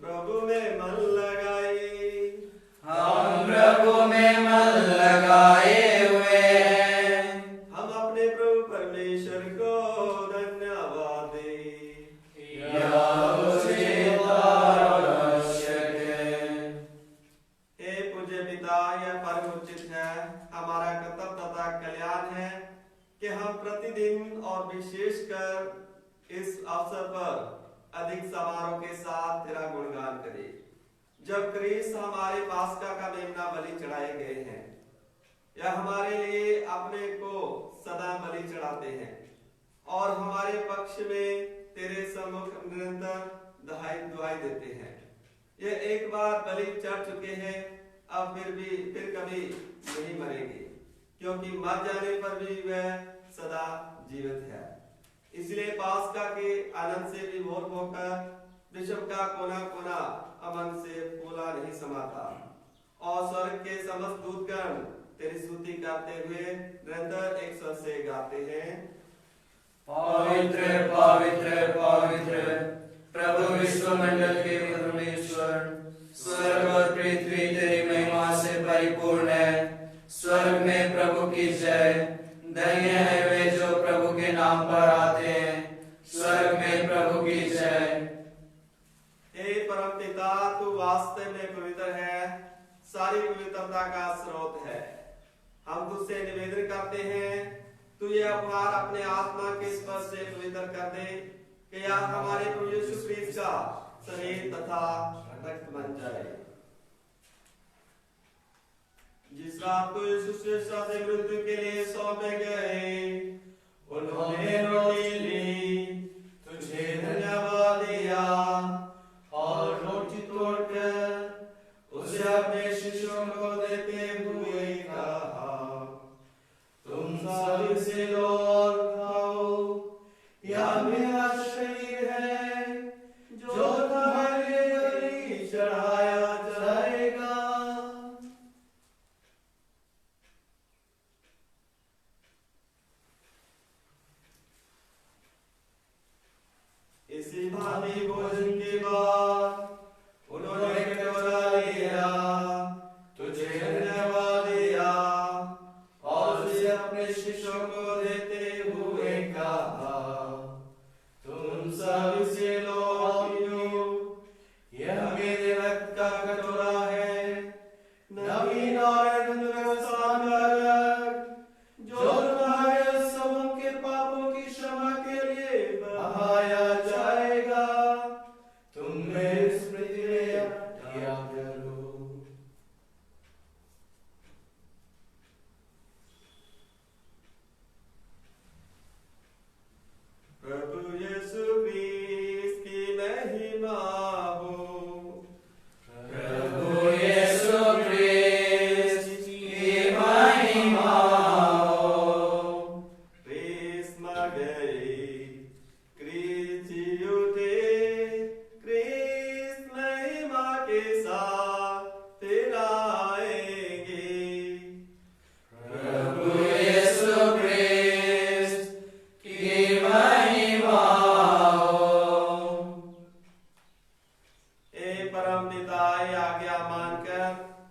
प्रभु में मन लगाए। हम प्रभु में मन लगाए हुए हैं। हम अपने प्रभु परमेश्वर को धन्यवाद दें। यह उचित और आवश्यक है। हे पूज्य पिता, यह परम उचित है, हमारा कर्तव्य तथा कल्याण है कि हम प्रतिदिन और विशेषकर इस अवसर पर अधिक समारोह के साथ तेरा गुणगान करें, जब क्रिस्त हमारे पास्का का मेमना बलि चढ़ाए गए हैं। यह हमारे लिए अपने को सदा बलि चढ़ाते हैं और हमारे पक्ष में तेरे सम्मुख निरंतर दुहाई देते हैं। ये एक बार बलि चढ़ चुके हैं, अब फिर कभी नहीं मरेंगे, क्योंकि मर जाने पर भी वह सदा जीवित है। इसलिए पास्का के आनंद से भी भोर होकर विश्व का कोना कोना अमन से फूला नहीं समाता और स्वर्ग के समस्त दूतगण तेरी स्तुति करते हुए निरंतर एक स्वर से गाते हैं। पवित्र पवित्र पवित्र प्रभु विश्वमंडल के परमेश्वर, स्वर्ग और पृथ्वी तेरी महिमा से परिपूर्ण है। स्वर्ग में प्रभु की जय। धन्य है वे जो प्रभु के नाम पर आते हैं। स्वर्ग में प्रभु की जय। हे परम पिता, तू वास्तव में पवित्र है, सारी पवित्रता का स्रोत है। हम तुझसे निवेदन करते हैं, तू ये उपहार अपने आत्मा के स्पर्श से पवित्र कर दे कि यह हमारे प्रभु यीशु क्रिस्त का शरीर तथा रक्त बन जाए। जिस रात को यीशु स्वेच्छा से मृत्यु के लिए सौंपे गए, उन्होंने रोटी ली, तुझे धन्यवाद दिया और रोटी तोड़कर उसे अपने शिष्यों को देते हुए कहा, तुम सब इसे लो और खाओ, यह मेरा शरीर है जो तुम्हारे लिए चढ़ाया जाएगा। इसी भांति भोजन के बाद उन्होंने कटोरा लिया, तुझे धन्यवाद दिया और उसे अपने शिष्यों को देते हुए कहा, तुम सब इसे लो और पियो, यह मेरे रक्त का कटोरा है, नवीन और आनंद व्यवस्था का रक्त, जो तुम्हारे सबों के पापों की क्षमा के लिए बहाया जाएगा। तुम मेरी स्मृति में किया करो। प्रभु यीशु क्रिस्त की महिमा हो। प्रभु यीशु क्रिस्त की महिमा हो। क्रिस्त मर गए, क्रिस्त जी उठे, क्रिस्त महिमा के साथ फिर आएंगे। प्रभु यीशु क्रिस्त की महिमा हो। हे परम पिता, ये आज्ञा मानकर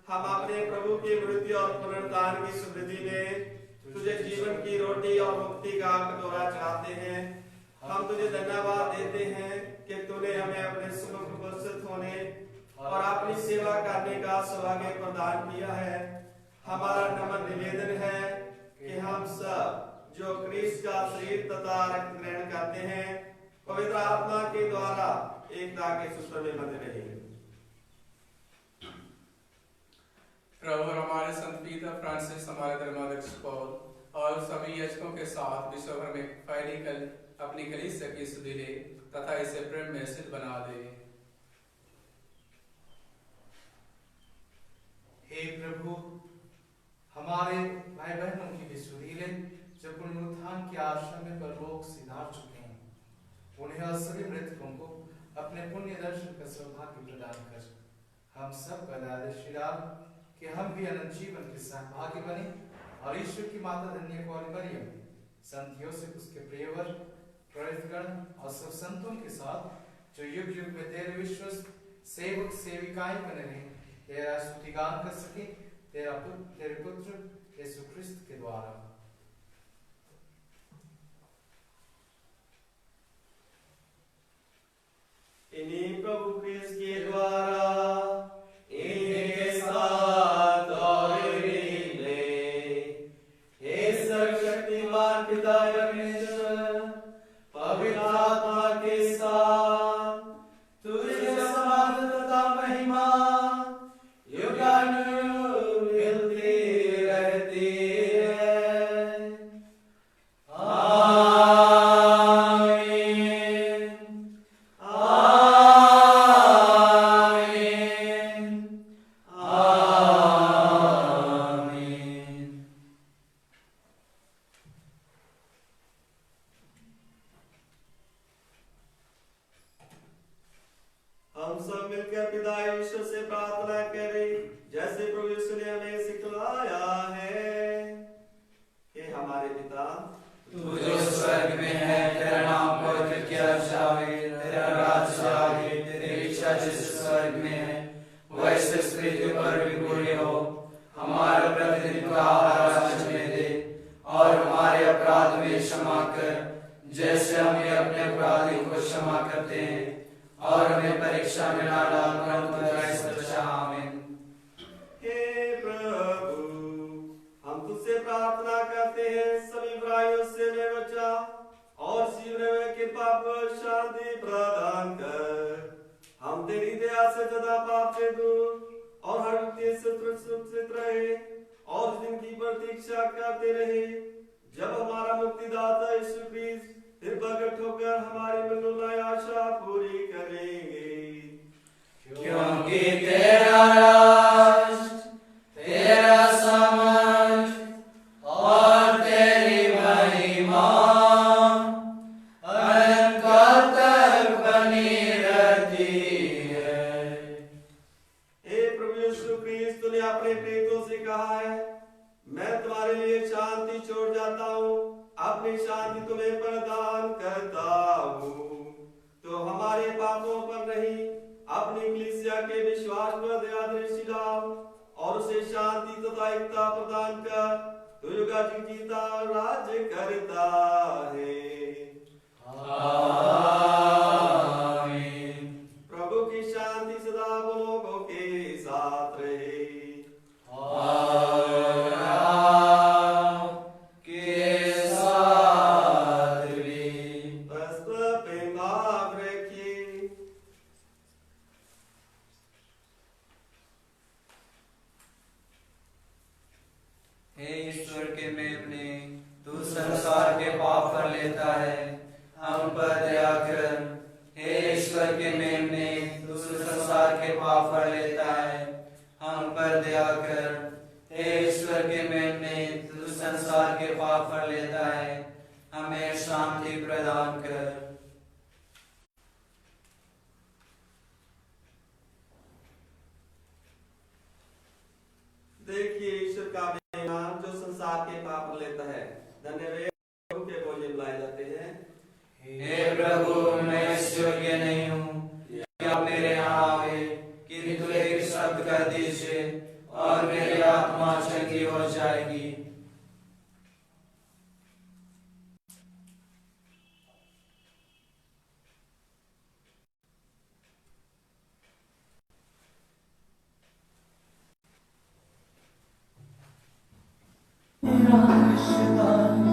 हम अपने प्रभु की मृत्यु और पुनरुत्थान की स्मृति में तुझे जीवन की रोटी और मुक्ति का कटोरा चढ़ाते हैं। हम तुझे धन्यवाद देते हैं कि तूने हमें अपने सम्मुख उपस्थित होने और अपनी सेवा करने का सौभाग्य प्रदान किया है। हमारा नम्र निवेदन है कि हम सब जो क्रिस्त का शरीर तथा रक्त ग्रहण करते हैं, पवित्र आत्मा के द्वारा एकता के सूत्र में बंधे रहें। प्रभु हमारे संत पीटर फ्रांसिस, हमारे धर्माध्यक्ष पौल और सभी याजकों के साथ विश्व भर में फैली अपनी कलीसिया की सुधि ले तथा इसे प्रेम में सिद्ध बना दे। हे प्रभु, हमारे भाई बहनों की भी सुधि ले जो पुनरुत्थान की आशा में परलोक सिधार चुके हैं, उन्हें और सभी मृतकों को अपने पुण्य दर्शन का सौभाग्य प्रदान कर हम सब का श्रीराम कि हम भी अनंत जीवन के सहभागी बने और ईश्वर की माता धन्य कुंवारी मरियम, संत योसेफ उसके प्रियवर, प्रेरितगण और सब संतों के साथ जो युग युग में तेरे विश्वस्त सेवक सेविकाएं बने रहे, तेरा स्तुतिगान कर सके तेरे पुत्र यीशु ख्रिस्त के द्वारा। इन्हीं प्रभु ख्रिस्त के द्वारा इनके साथ और मिले, हे सर्वशक्तिमान पिता परमेश्वर, पवित्र आत्मा के साथ तुझे समाधान तथा महिमा युगानुयुग मिलती रहती है। आमीन। हम सब मिलकर पिता ईश्वर से प्रार्थना करें जैसे प्रभु यीशु ने हमें सिखलाया है। हे हमारे पिता, तू जो स्वर्ग में है, तेरा नाम पवित्र किया जाए, तेरा राज्य आए, तेरी इच्छा जिस स्वर्ग में है वैसे इस पृथ्वी पर भी पूरी हो। हमारा प्रतिदिन का आहार आज हमें दे और हमारे अपराध में क्षमा कर जैसे हम भी अपने अपराधियों को क्षमा करते हैं, और हमें परीक्षा में ना डाल परंतु आमीन। हे प्रभु, हम तुझसे प्रार्थना करते हैं सभी बुराइयों से हमें बचा और जीवन में कृपा पर शांति प्रदान कर। हम तेरी दया से सदा पाप से दूर और हर व्यक्ति से सुरक्षित रहे और उस दिन की प्रतीक्षा करते रहे जब हमारा मुक्तिदाता यीशु ख्रिस्त फिर प्रकट होकर हमारी मनोकामनाएं आशा पूरी करेंगे। क्योंकि तेरा राज, तेरा सामर्थ और तेरी महिमा अनंत तक बनी रहती है। हे प्रभु यीशु ख्रिस्त, तूने अपने प्रेरितों से कहा है, मैं तुम्हारे लिए शांति छोड़ जाता हूँ, अपनी शांति तुम्हें प्रदान करता हूँ। तो हमारे पापों पर नहीं, अपनी कलीसिया के विश्वास पर दया दृष्टि डाल और उसे शांति तथा एकता प्रदान कर। तू युगायुग जीता और राज्य करता है। आमीन। प्रभु की शांति सदा लोगों के साथ रहे। और आपके साथ भी। बस पे भाग रखिए। हे ईश्वर के मेमने, तू संसार के पाप कर लेता है, हम पर दया कर। हे ईश्वर के मेमने, तू संसार के पाप कर लेता है, हम पर दया कर। हे ईश्वर के मेमने, तू संसार के पाप कर लेता है, हमें शांति प्रदान कर। देखिए ईश्वर का मेहमान जो संसार के पाप लेता है। धन्यवाद प्रभु के भोजन लाए जाते हैं। हे प्रभु, मैं इस योग्य नहीं हूँ कि आप मेरे यहाँ आए, किंतु एक शब्द कर दीजिए और मेरी आत्मा चंगी हो जाएगी। राष्ट्रगान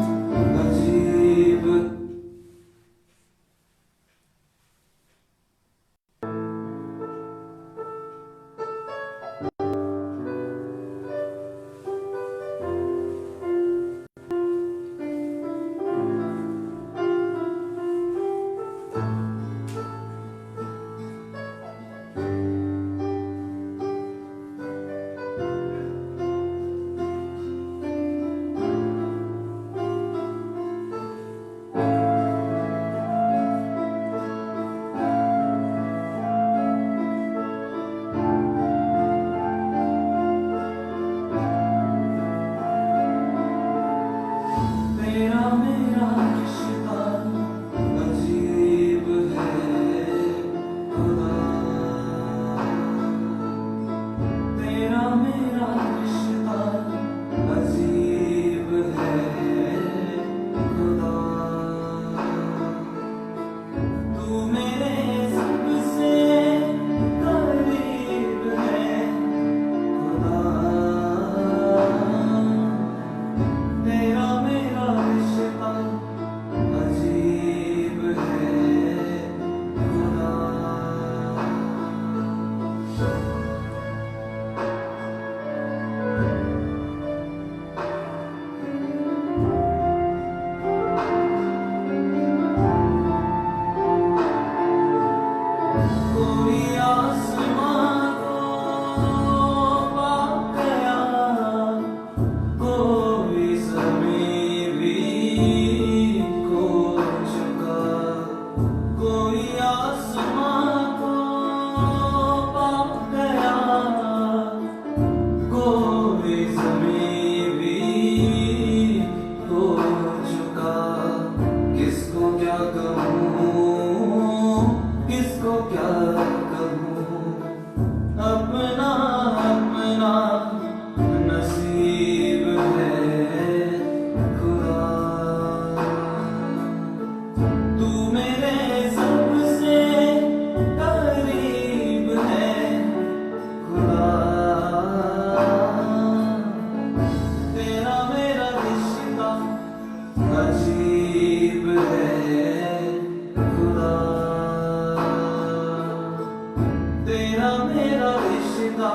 रिश्ता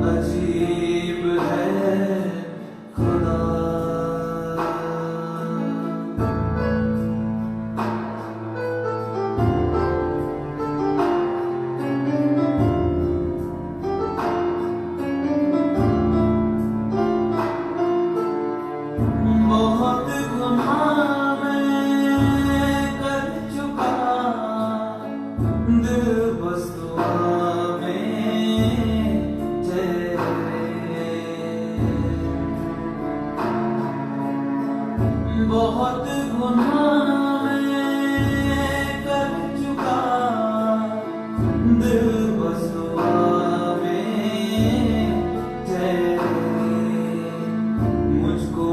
अजीब है खुदा। बहुत गुनाह मैं कर चुका, दिल बस दुआ में ठहरे। बहुत गुनाह मैं कर चुका, दिल बस दुआ में ठहरे। मुझको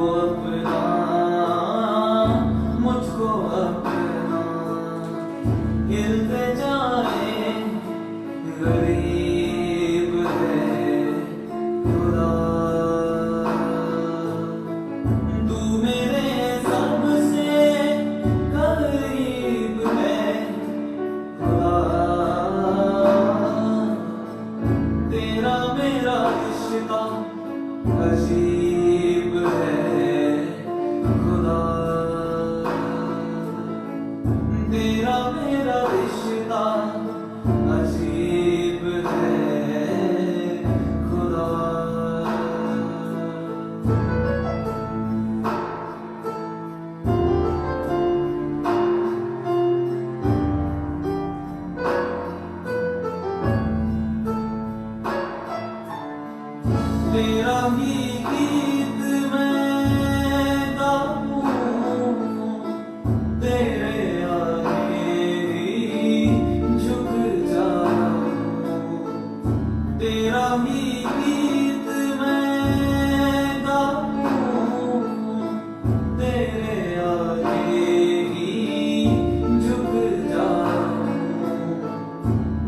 अपना इल्तिजाए गरीब है खुदा। तू मेरे सबसे करीब है खुदा। तेरा मेरा रिश्ता अजीब है खुदा। तेरा मेरा रिश्ता अजीब है खुदा। तेरा ही गीत मैं गाऊं, तेरे आगे ही झुक जाऊं। तेरा ही गीत मैं गाऊं, तेरे आगे ही झुक जाऊं।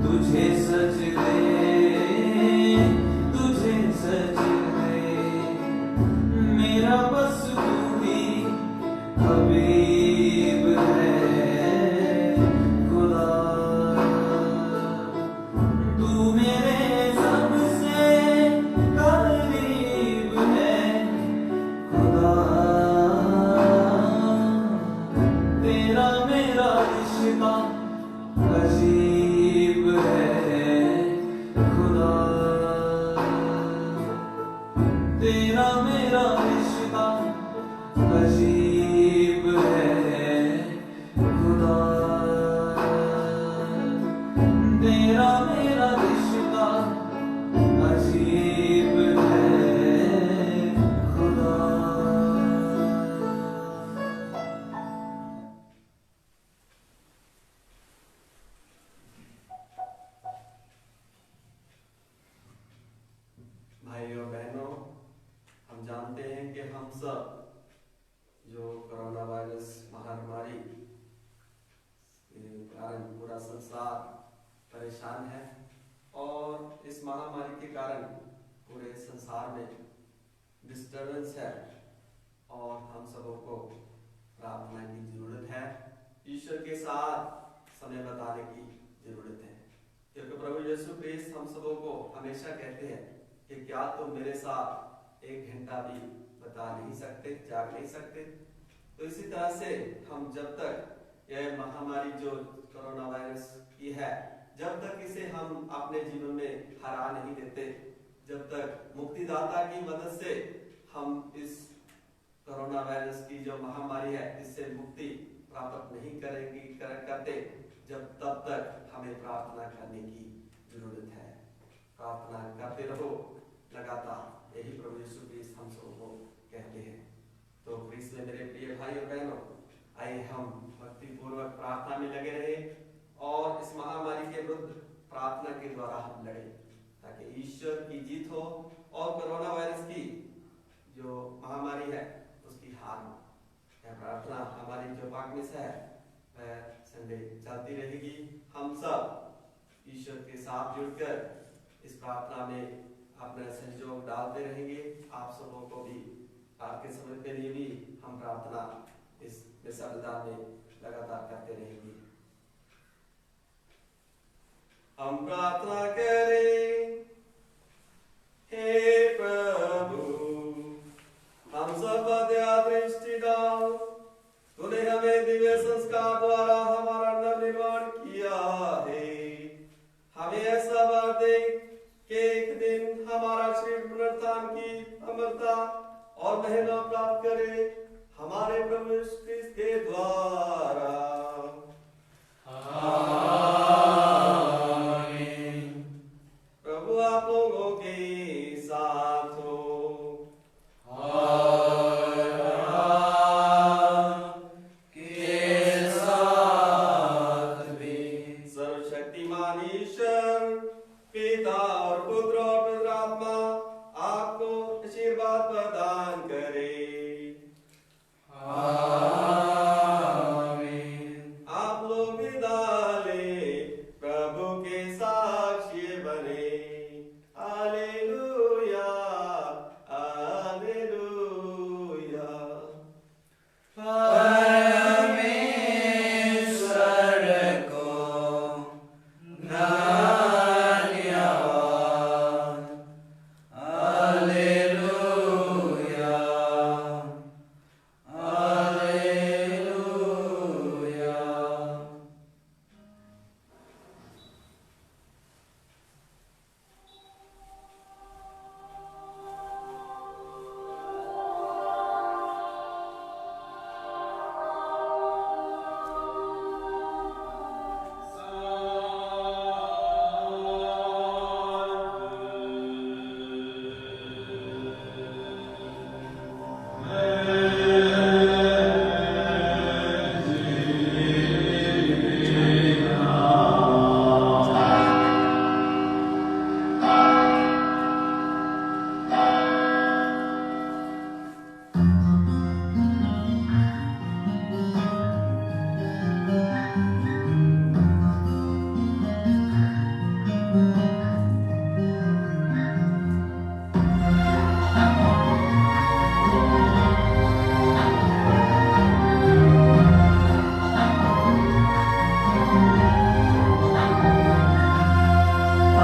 तुझे सजदे मेरा बस तू ही हबीब है खुदा। तू मेरे सबसे करीब है खुदा। तेरा मेरा रिश्ता अजीब है खुदा। तेरा मेरा रिश्ता अजीब है खुदा। तेरा मेरा रिश्ता अजीब है खुदा। भाइयों बहनों, हम जानते हैं कि हम सब जो कोरोना वायरस महामारी के कारण पूरा संसार परेशान है और इस महामारी के कारण पूरे संसार में डिस्टर्बेंस है और हम सबों को प्रार्थना की जरूरत है। ईश्वर के साथ समय बिताने की जरूरत है, क्योंकि प्रभु यीशु क्रिस्त हम सबों को हमेशा कहते हैं कि क्या तुम मेरे साथ 1 घंटा भी बता नहीं सकते, जाग नहीं सकते। तो इसी तरह से हम जब तक यह महामारी जो कोरोना वायरस की है, जब तक इसे हम अपने जीवन में हरा नहीं देते, जब तक मुक्तिदाता की मदद से हम इस कोरोना वायरस की जो महामारी है इससे मुक्ति प्राप्त नहीं करते, तब तक हमें प्रार्थना करने की जरूरत है। प्रार्थना करते रहो लगातार, यही प्रभु यीशु क्रिस्त हम सबको कहते हैं। तो क्रिस्त में मेरे प्रिय भाई और बहनों, आइए हम भक्ति पूर्वक प्रार्थना में लगे रहे और इस महामारी के विरुद्ध प्रार्थना के द्वारा हम लड़े, ताकि ईश्वर की जीत हो और कोरोना वायरस की जो महामारी है उसकी हार हो। यह प्रार्थना हमारी जो पाकमिस है वह संडे चलती रहेगी। हम सब ईश्वर के साथ जुड़कर इस प्रार्थना में अपना सहयोग डालते रहेंगे। आप सबों को भी आपके समय के लिए भी हम प्रार्थना इस सप्ताह में लगातार करते रहेंगे। हम प्रार्थना करें। प्रभुता और महिमा प्राप्त करे हमारे प्रभु यीशु क्रिस्त के द्वारा। प्रभु आप लोगों के साथ हो। सर्वशक्तिमान ईश्वर पिता और पुत्र और पवित्र आत्मा आपको आशीर्वाद प्रदान करे। आप लोग भी डाले प्रभु के साक्षी बने। Hallelujah hallelujah. परमेश्वर को धन्यवाद। Hallelujah hallelujah.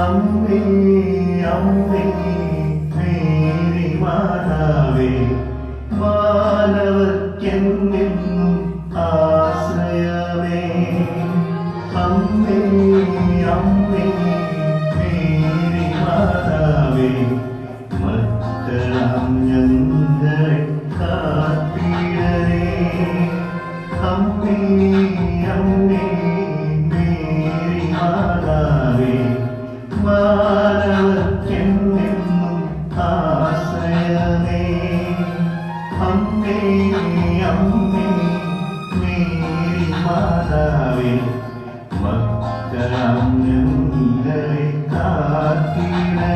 അമ്മേ അമ്മേ മേരി മാതാവേ മാനവർക്കെന്നെന്നും ആശ്രയമേ അമ്മേ അമ്മേ മേരി മാതാവേ മക്കളാം ഞങ്ങളെ കാത്തിടണേ അമ്മേ അമ്മേ മേരി മാതാവേ മാനവർക്കെന്നെന്നും ആശ്രയമേ അമ്മേ അമ്മേ മേരി മാതാവേ മക്കളാം ഞങ്ങളെ കാത്തിടണേ.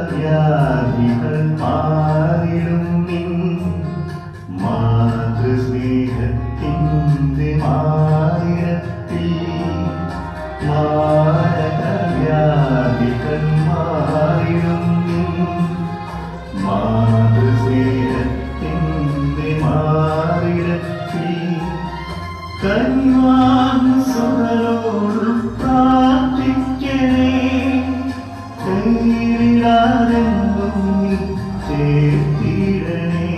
മാരകവ്യാധികൾ മാറിടും നിൻ മാതൃസ്നേഹത്തിൻ്റെ മാറിടത്തിൽ മാരകവ്യാധികൾ മാറിടും നിൻ മാതൃസ്നേഹത്തിൻ്റെ മാറിടത്തിൽ കനിവാർന്ന സ്വരരോട് പ്രാർത്ഥിക്കണേ കൈവിടാതെന്നും നീ ചേർത്തിടണേ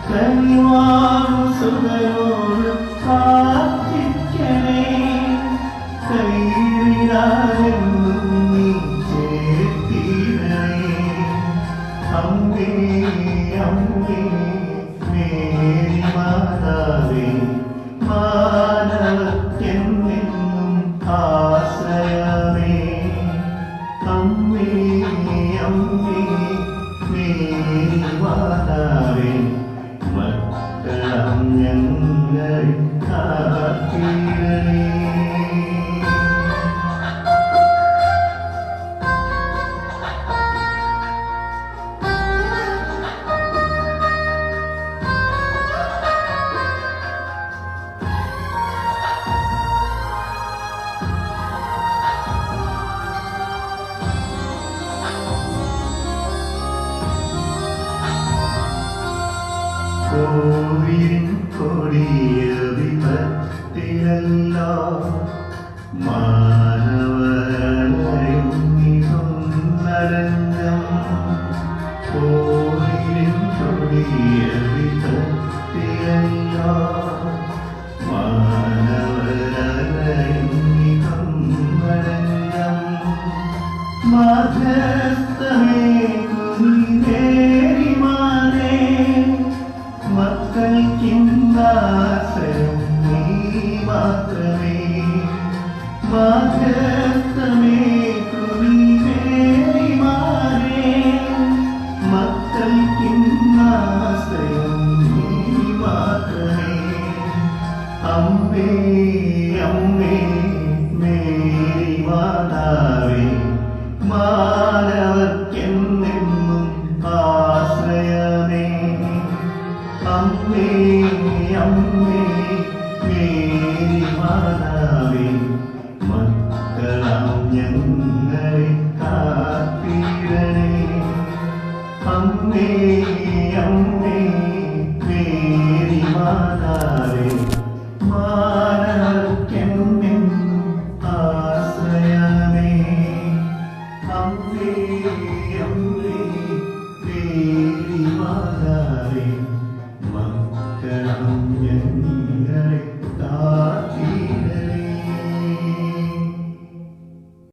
കനിവാർന്ന സ്വരരോട് പ്രാർത്ഥിക്കണേ കൈവിടാതെന്നും നീ ചേർത്തിടണേ അമ്മേ അമ്മേ മേരി മാതാവേ മാനവർക്കെന്നെന്നും ആശ്രയമേ അമ്മേ അമ്മേ മേരി മാതാവേ മക്കളാം ഞങ്ങളെ കാത്തിടണേ. കോവിലിൻ കൊടിയ വിപത്തിലല്ലോ മാനവരലയുന്നിതൊന്നരഞ്ഞം കോവിലിൻ കൊടിയ വിപത്തിലല്ലോ മാനവരലയുന്നിതൊന്നരഞ്ഞം മധ്യസ്ഥമേ കുഞ്ഞേരിമാനേ മക്കൾക്കിന്നാശ്രയം നീ മാത്രമേ മധ്യസ്ഥമേ കുഞ്ഞേരിമാനേ മക്കൾക്കിന്നാശ്രയം നീ മാത്രമേ അമ്മേ അമ്മേ മേരി മാതാവേ മാനവർക്കെന്നെന്നും ആശ്രയമേ അമ്മേ അമ്മേ മേരി മാതാവേ മക്കളാം ഞങ്ങളെ കാത്തിടണേ അമ്മേ